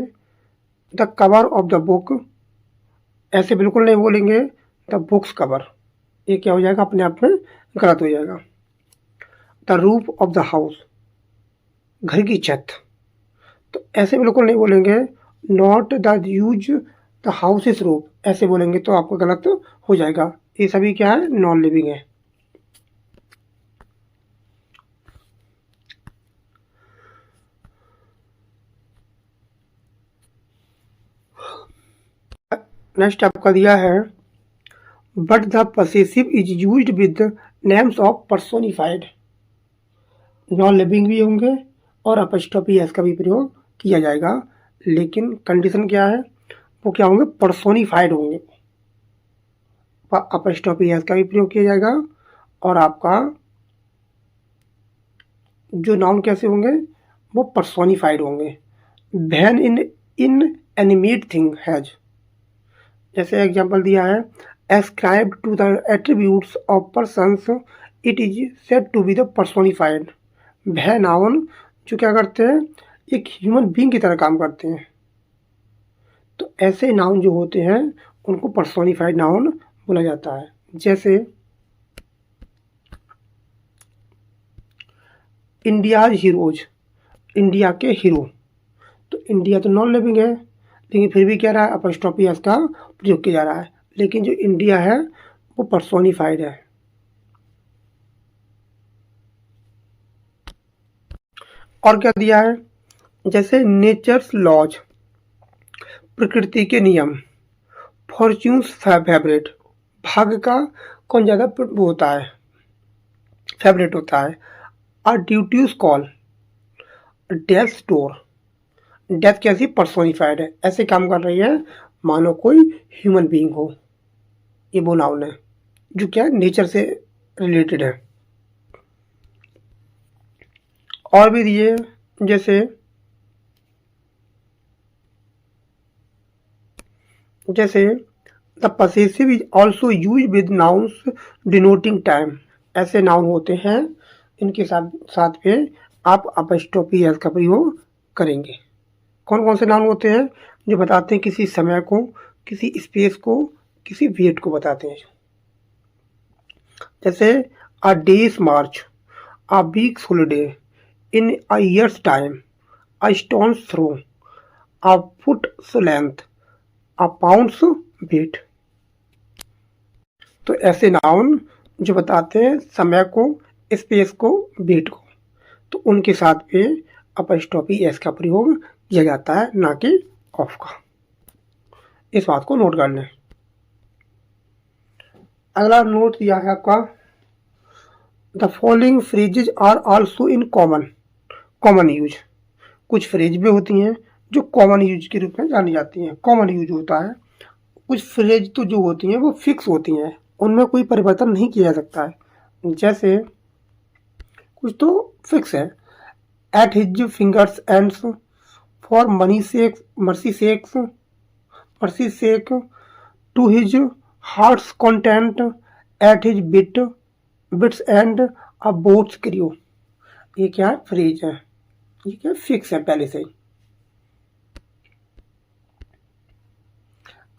the cover of the book, ऐसे बिल्कुल नहीं बोलेंगे द बुक्स कवर, ये क्या हो जाएगा? अपने आप में गलत हो जाएगा। The roof of the house, घर की छत, तो ऐसे बिल्कुल नहीं बोलेंगे not the use the house is roof, ऐसे बोलेंगे तो आपको गलत हो जाएगा। ये सभी क्या है, नॉन लिविंग है। नेक्स्ट आपका दिया है but the possessive is used with names of personified. Non living भी होंगे और अपस्ट्रॉफी एस का भी प्रयोग किया जाएगा, लेकिन कंडीशन क्या है, वो क्या होंगे, पर्सोनिफाइड होंगे। अपस्ट्रॉफी एस का भी प्रयोग किया जाएगा और आपका जो नाउन कैसे होंगे, वो पर्सोनिफाइड होंगे। Van in animate thing has, जैसे एग्जांपल दिया है ascribe to the attributes of persons it is said to be the personified। वह नाउन जो क्या करते हैं, एक ह्यूमन बीइंग की तरह काम करते हैं, तो ऐसे नाउन जो होते हैं उनको पर्सोनिफाइड नाउन बोला जाता है। जैसे इंडिया हीरोज, इंडिया के हीरो, तो इंडिया तो नॉन लिविंग है, लेकिन फिर भी क्या रहा है, अपस्ट्रॉफी एस का प्रयोग किया जा रहा है, लेकिन जो इंडिया है वो पर्सोनिफाइड है। और क्या दिया है, जैसे नेचर्स लॉज, प्रकृति के नियम, फॉर्च्यून्स फेवरेट, भाग्य का कौन ज़्यादा वो होता है, फेवरेट होता है। A duty's call, death door, death कैसी, पर्सोनिफाइड है, ऐसे काम कर रही है मानो कोई ह्यूमन बीइंग हो। ये वो नाउन है जो क्या नेचर से रिलेटेड है। और भी दिए जैसे the possessive is also use with nouns denoting time, ऐसे नाउन होते हैं इनके साथ में आप अपस्ट्रॉफी एस का प्रयोग करेंगे। कौन कौन से नाउन होते हैं, जो बताते हैं किसी समय को, किसी स्पेस को, किसी वेट को बताते हैं। जैसे अ डेज मार्च, अ वीक्स हॉलीडे, इन अ ईयर्स टाइम, अ स्टोन्स थ्रो, अ फुट's लेंथ, अ पाउंड्स वेट। तो ऐसे नाउन जो बताते हैं समय को, स्पेस को, वेट को, तो उनके साथ में अपस्ट्रॉफी एस का प्रयोग किया जाता है, ना कि ऑफ का। इस बात को नोट कर लें। अगला नोट दिया है आपका the following phrases are also in common use. कुछ फ्रेज भी होती हैं जो कॉमन यूज के रूप में जानी जाती हैं, कॉमन यूज होता है। कुछ फ्रेज तो जो होती हैं वो फिक्स होती हैं, उनमें कोई परिवर्तन नहीं किया जा सकता है। जैसे कुछ तो फिक्स है, at his fingers' ends, for mercy sake, to his heart's content, at his wits' end a boat's crew. ये क्या है, फ्रेज है, ये क्या फिक्स है पहले से ही।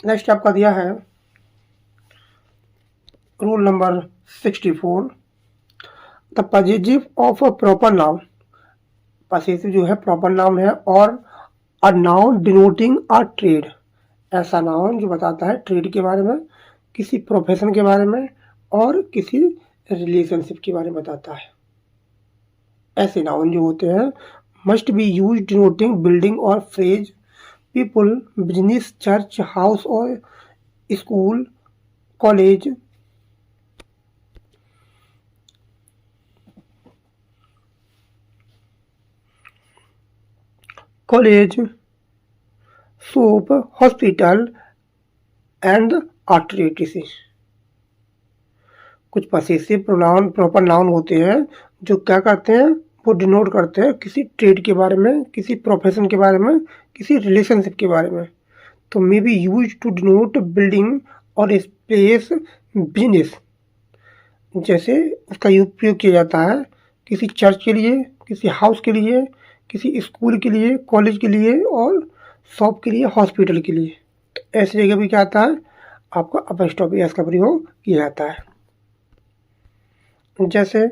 नेक्स्ट आपका दिया है rule number 64, the positive of a proper noun. Possessive जो है प्रॉपर नाउन है, और a noun denoting a trade, ऐसा नाउन जो बताता है ट्रेड के बारे में, किसी प्रोफेशन के बारे में, और किसी रिलेशनशिप के बारे में बताता है। ऐसे नाउन जो होते हैं must be use denoting building और phrase, people, business, church, house और school, college, shop, hospital and arteritis. कुछ पॉसेसिव प्रोनाउन प्रॉपर नाउन होते हैं जो क्या करते हैं, वो डिनोट करते हैं किसी ट्रेड के बारे में, किसी प्रोफेशन के बारे में, किसी रिलेशनशिप के बारे में। तो may be used to denote building और स्पेस, बिजनेस, जैसे उसका उपयोग किया जाता है किसी चर्च के लिए, किसी हाउस के लिए, किसी स्कूल के लिए, कॉलेज के लिए, और शॉप के लिए, हॉस्पिटल के लिए। तो ऐसी जगह भी क्या आता है, आपका अपस्ट्रॉफी एस का प्रयोग किया जाता है। जैसे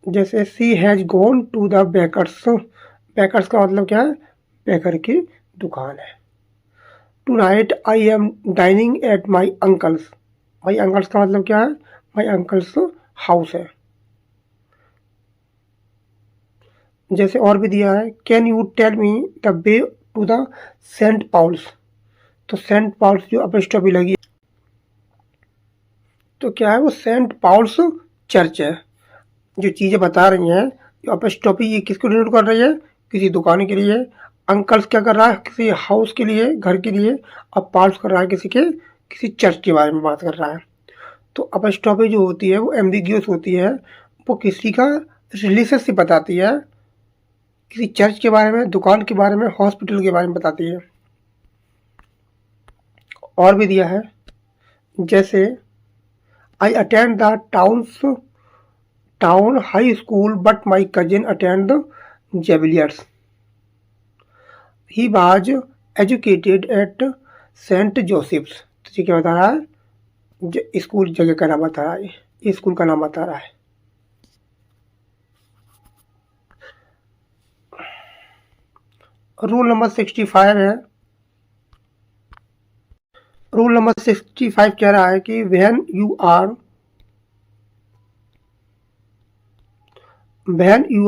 जैसे she has gone to the baker's, baker's का मतलब क्या है, बेकर की दुकान है। Tonight I am dining at my uncle's, my uncle's का मतलब क्या है, माई अंकल्स हाउस है। जैसे और भी दिया है, can you tell me the way to the Saint Paul's, तो सेंट पॉल्स जो अपस्ट्रॉफी लगी है, तो क्या है वो सेंट पॉल्स चर्च है। जो चीज़ें बता रही हैं, जो अपस्ट्रॉफी ये किसको डिनोट कर रही है, किसी दुकान के लिए। अंकल्स क्या कर रहा है, किसी हाउस के लिए, घर के लिए। और पॉल्स कर रहा है किसी चर्च के बारे में बात कर रहा है। तो अपस्ट्रॉफी जो होती है वो एम्बिग्यूअस होती है, वो किसी का रिलेशनशिप बताती है, किसी चर्च के बारे में, दुकान के बारे में, हॉस्पिटल के बारे में बताती है। और भी दिया है, जैसे I attend the town high school but my cousin attend the Xavier's, he was educated at saint Joseph's. तो ये क्या बता रहा है, स्कूल जगह का नाम बता रहा है, ये स्कूल का नाम बता रहा है। रूल नंबर 65 है, रूल नंबर 65 कह रहा है कि when you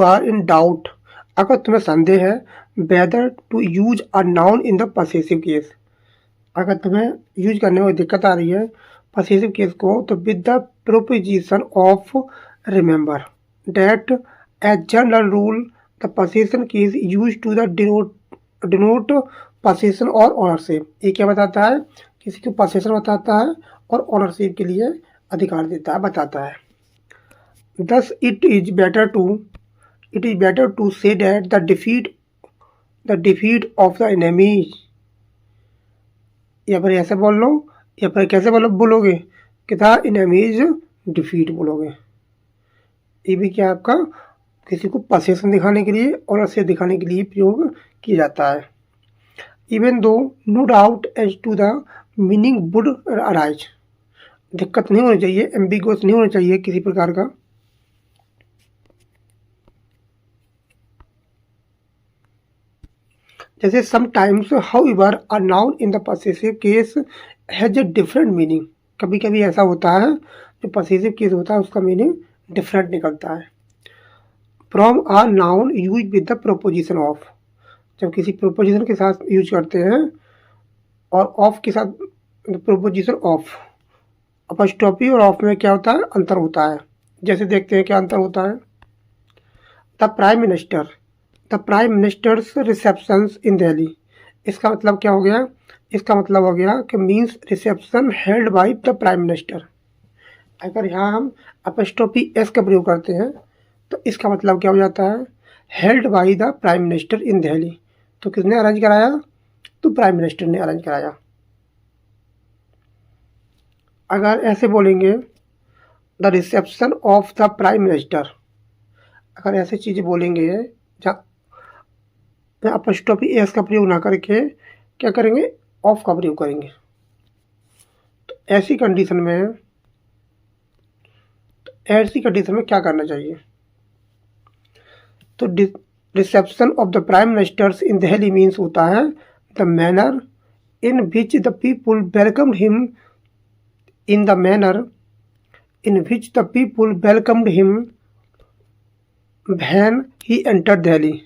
are in doubt, अगर तुम्हें संदेह है, whether to use a noun in the possessive case, अगर तुम्हें यूज करने में दिक्कत आ रही है पसेसिव केस को, तो with the preposition of remember that as general rule the possession case used to the denote possession और ऑनरशिप। ये क्या बताता है, किसी को पसेशन बताता है और ऑनरशिप के लिए अधिकार देता है, बताता है। Thus it is better to say that the defeat of the enemy, या फिर ऐसे बोल लो, या फिर कैसे बोलोगे कि द enemy's defeat बोलोगे। ये भी क्या आपका किसी को पसेशन दिखाने के लिए और ऐसे दिखाने के लिए प्रयोग किया जाता है। Even though no doubt as to the meaning would arise, दिक्कत नहीं होनी चाहिए, एम्बिगुअस नहीं होना चाहिए किसी प्रकार का। जैसे sometimes however a noun in the possessive case has a different meaning, कभी कभी ऐसा होता है जो पसेसिव केस होता है उसका मीनिंग डिफरेंट निकलता है। From a noun use with the preposition of, जब किसी प्रोपोजिशन के साथ यूज करते हैं और ऑफ के साथ, प्रोपोजिशन ऑफ, अपस्ट्रॉफी और ऑफ में क्या होता है, अंतर होता है। जैसे देखते हैं क्या अंतर होता है। द प्राइम मिनिस्टर्स रिसेप्शंस इन दिल्ली, इसका मतलब क्या हो गया, इसका मतलब हो गया कि means reception held by the prime minister. अगर यहाँ हम अपस्ट्रोफी एस का प्रयोग करते हैं तो इसका मतलब क्या हो जाता है, held by the prime minister in Delhi. तो किसने अरेंज कराया, तो प्राइम मिनिस्टर ने अरेंज कराया। अगर ऐसे बोलेंगे the reception of the prime minister, अगर ऐसे चीज़ें बोलेंगे जहाँ अपस्ट्रोफी एस का प्रयोग ना करके क्या करेंगे, ऑफ का प्रयोग करेंगे। तो ऐसी कंडीशन में क्या करना चाहिए, तो reception of the prime ministers in Delhi means होता है the manner in which the people welcomed him, in the manner in which the people welcomed him when he enter Delhi.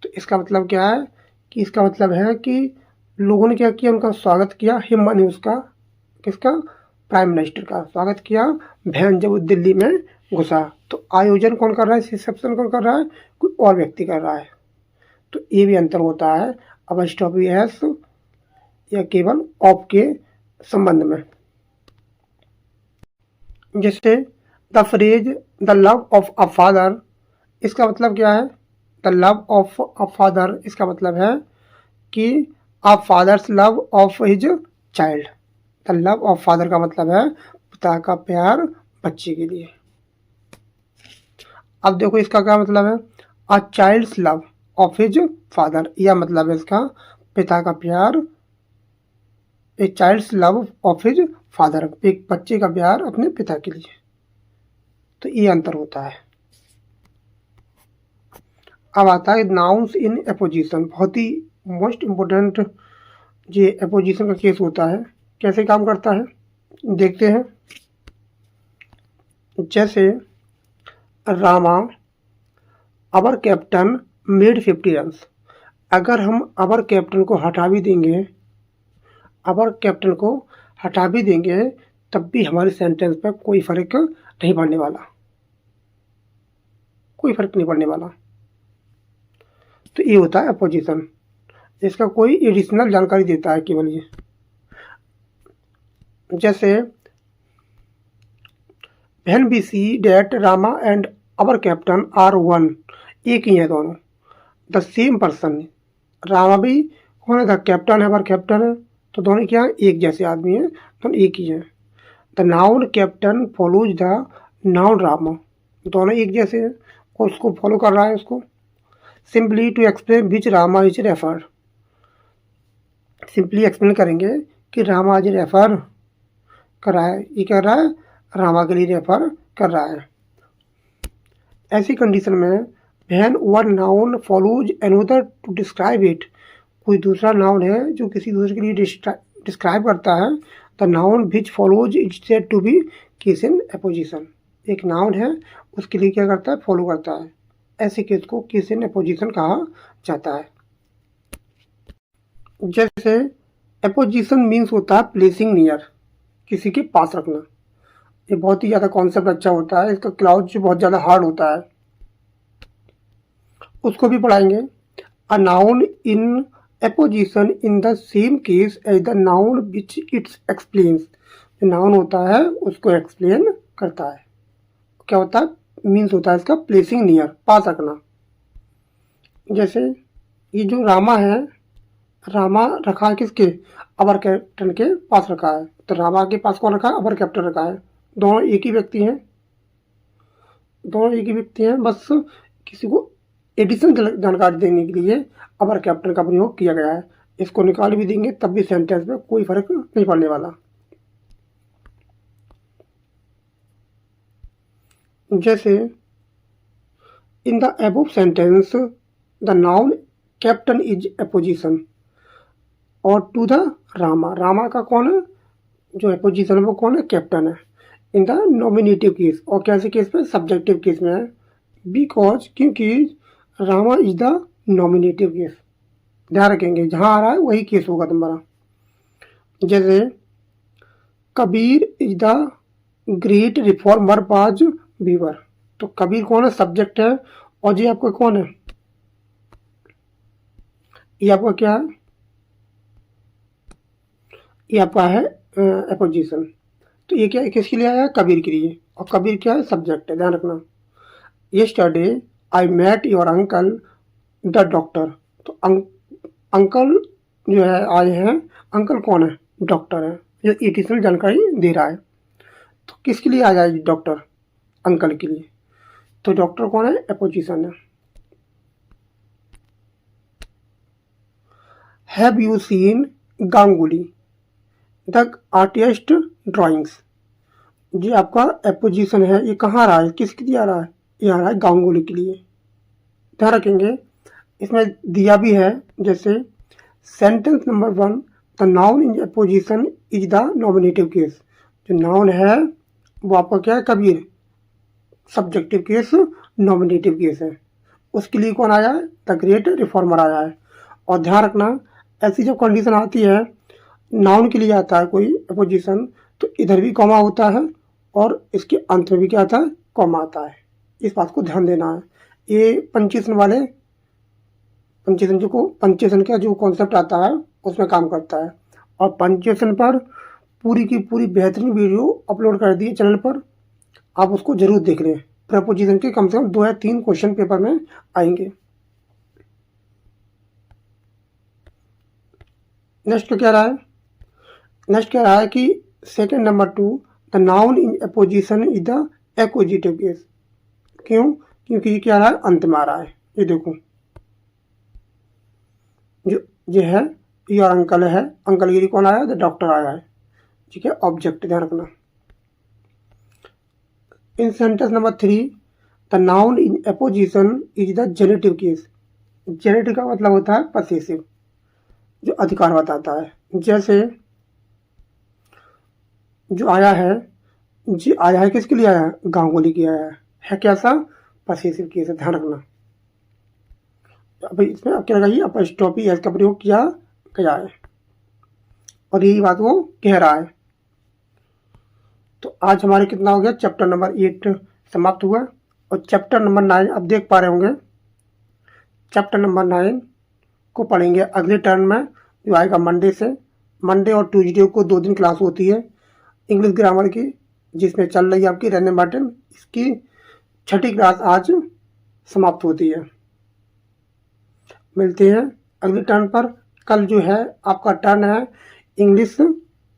तो इसका मतलब क्या है, कि इसका मतलब है कि लोगों ने क्या किया, उनका स्वागत किया, हिम माने उसका, किसका, प्राइम मिनिस्टर का स्वागत किया वैन जब वो दिल्ली में घुसा। तो आयोजन कौन कर रहा है, रिसेप्शन कौन कर रहा है, कोई और व्यक्ति कर रहा है। तो ये भी अंतर होता है अपस्ट्रोफी एस या केवल ऑफ के संबंध में। जैसे the phrase the love of a father, इसका मतलब क्या है, the love of a father, इसका मतलब है कि a father's love of his child. The love of father का मतलब है पिता का प्यार बच्चे के लिए। अब देखो इसका क्या मतलब है, a child's love of his father, यह मतलब है इसका पिता का प्यार, a child's love of his father, एक बच्चे का प्यार अपने पिता के लिए। तो ये अंतर होता है। अब आता है नाउन्स इन एपोजिशन, बहुत ही मोस्ट इम्पोर्टेंट ये एपोजिशन का केस होता है। कैसे काम करता है देखते हैं। जैसे रामा अवर कैप्टन मेड 50 रन्स, अगर हम अवर कैप्टन को हटा भी देंगे, अवर कैप्टन को हटा भी देंगे तब भी हमारे सेंटेंस पर कोई फर्क नहीं पड़ने वाला, कोई फर्क नहीं पड़ने वाला। तो ये होता है अपोजिशन, इसका कोई एडिशनल जानकारी देता है केवल ये। जैसे when we see that Rama and our captain are one, एक ही है दोनों, द सेम पर्सन। रामा भी कौन है, द कैप्टन है, अवर कैप्टन है, तो दोनों क्या एक जैसे आदमी हैं, दोनों एक ही हैं। The noun captain follows the noun Rama, दोनों एक जैसे हैं और उसको फॉलो कर रहा है उसको। Simply to explain which Rama is refer, simply explain करेंगे कि रामा इज रेफर कर रहा है, ये कह रहा है रामा के लिए रेफर कर रहा है। ऐसी कंडीशन में when one noun follows another to describe it, कोई दूसरा नाउन है जो किसी दूसरे के लिए डिस्क्राइब करता है, the noun which follows is said to be case in apposition, एक नाउन है उसके लिए क्या करता है, फॉलो करता है। ऐसे केस को केस इन एपोजिशन कहा जाता है। जैसे एपोजिशन मीन्स होता है प्लेसिंग नियर, किसी के पास रखना। ये बहुत ही ज़्यादा कॉन्सेप्ट अच्छा होता है, इसका क्लाउज बहुत ज़्यादा हार्ड होता है, उसको भी पढ़ाएंगे। A noun in apposition in the same case as the noun which its explains, जो नाउन होता है उसको एक्सप्लेन करता है। क्या होता है, मीन्स होता है इसका प्लेसिंग नियर, पास रखना। जैसे ये जो रामा है, रामा रखा है किसके, अवर कैप्टन के पास रखा है, तो रामा के पास कौन रखा है, अवर कैप्टन रखा है, दोनों एक ही व्यक्ति हैं, दोनों एक ही व्यक्ति हैं, बस किसी को एडिशनल जानकारी देने के लिए अवर कैप्टन का प्रयोग किया गया है। इसको निकाल भी देंगे तब भी सेंटेंस में कोई फर्क नहीं पड़ने वाला। जैसे in the above sentence the noun captain is apposition और टू द रामा, रामा का कौन है जो एपोजिशन है वो कौन है, कैप्टन है। इन द नॉमिनेटिव केस, और कैसे केस में, सब्जेक्टिव केस में है, बिकॉज क्योंकि Rama is the nominative case, ध्यान रखेंगे जहाँ आ रहा है वही केस होगा तुम्हारा। जैसे Kabir is the great reformer बाज बीवर, तो कबीर कौन है, सब्जेक्ट है, और ये आपका कौन है, ये आपका क्या है, ये आपका है एपोजिशन। तो ये क्या है, किसके लिए आया, कबीर के लिए, और कबीर क्या है, सब्जेक्ट है, ध्यान रखना। Yesterday I met your uncle the doctor, तो अंकल जो है आए हैं, अंकल कौन है, डॉक्टर है, ये एडिशनल जानकारी दे रहा है। तो किसके लिए आ जाए डॉक्टर, अंकल के लिए, तो डॉक्टर कौन है, एपोजिशन है। Have you seen Ganguly the artist drawings, ये आपका एपोजिशन है, ये कहाँ आ रहा है, किसके लिए आ रहा है, ये आ रहा है गांगुली के लिए, ध्यान रखेंगे। इसमें दिया भी है, जैसे sentence number 1 the noun in apposition is the nominative case, जो नाउन है वो आपका क्या है, Kabir, subjective case nominative case है, उसके लिए कौन आया है, द ग्रेट रिफॉर्मर आया है। और ध्यान रखना ऐसी जब कंडीशन आती है, नाउन के लिए आता है कोई एपोजिशन, तो इधर भी कॉमा होता है और इसके अंत में भी क्या आता है, कॉमा आता है, इस बात को ध्यान देना है। ये पंचुएशन वाले, पंचुएशन का जो कॉन्सेप्ट आता है उसमें काम करता है। और पंचुएशन पर पूरी की पूरी बेहतरीन वीडियो अपलोड कर दी है चैनल पर, आप उसको जरूर देख लें। प्रपोजिशन के कम से कम 2 या 3 क्वेश्चन पेपर में आएंगे। नेक्स्ट क्या रहा है, नेक्स्ट क्या रहा है कि second number 2 the noun in apposition is the एक्विजिटिव case, क्यों, क्योंकि ये क्या रहा है, अंत में आ रहा है। ये देखो जो ये है, ये और अंकल है, अंकल के लिए कौन आया है, द डॉक्टर आया है, ठीक है, ऑब्जेक्ट, ध्यान रखना। In sentence number 3 the noun in apposition is the genitive case. Genitive का मतलब होता है पसेसिव, जो अधिकार बताता है। जैसे जो आया है, जी आया है किसके लिए आया है? गांगुली के आया है कैसा? पसेसिव केस है, ध्यान रखना। अब इसमें अब क्या लगाइए, अपॉस्ट्रोफी एस का प्रयोग किया गया है और यही बात वो कह रहा है। तो आज हमारे कितना हो गया? चैप्टर नंबर 8 समाप्त हुआ और चैप्टर नंबर 9 अब देख पा रहे होंगे। चैप्टर नंबर 9 को पढ़ेंगे अगले टर्न में, जो आएगा मंडे से। मंडे और ट्यूसडे को 2 दिन क्लास होती है इंग्लिश ग्रामर की, जिसमें चल रही है आपकी रेने मार्टिन। इसकी 6ठी क्लास आज समाप्त होती है। मिलते हैं अगले टर्न पर। कल जो है आपका टर्न है इंग्लिश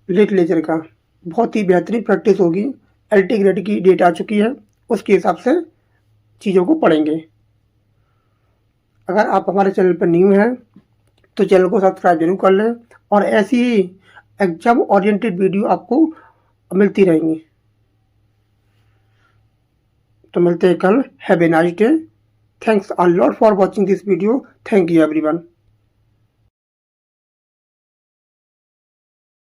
लिटरेचर का। बहुत ही बेहतरीन प्रैक्टिस होगी। LT ग्रेड की डेट आ चुकी है, उसके हिसाब से चीज़ों को पढ़ेंगे। अगर आप हमारे चैनल पर न्यू हैं तो चैनल को सब्सक्राइब जरूर कर लें और ऐसी ही एग्जाम ओरिएंटेड वीडियो आपको मिलती रहेंगी। तो मिलते हैं कल। Have a nice day. Thanks a lot for watching this video. Thank you everyone.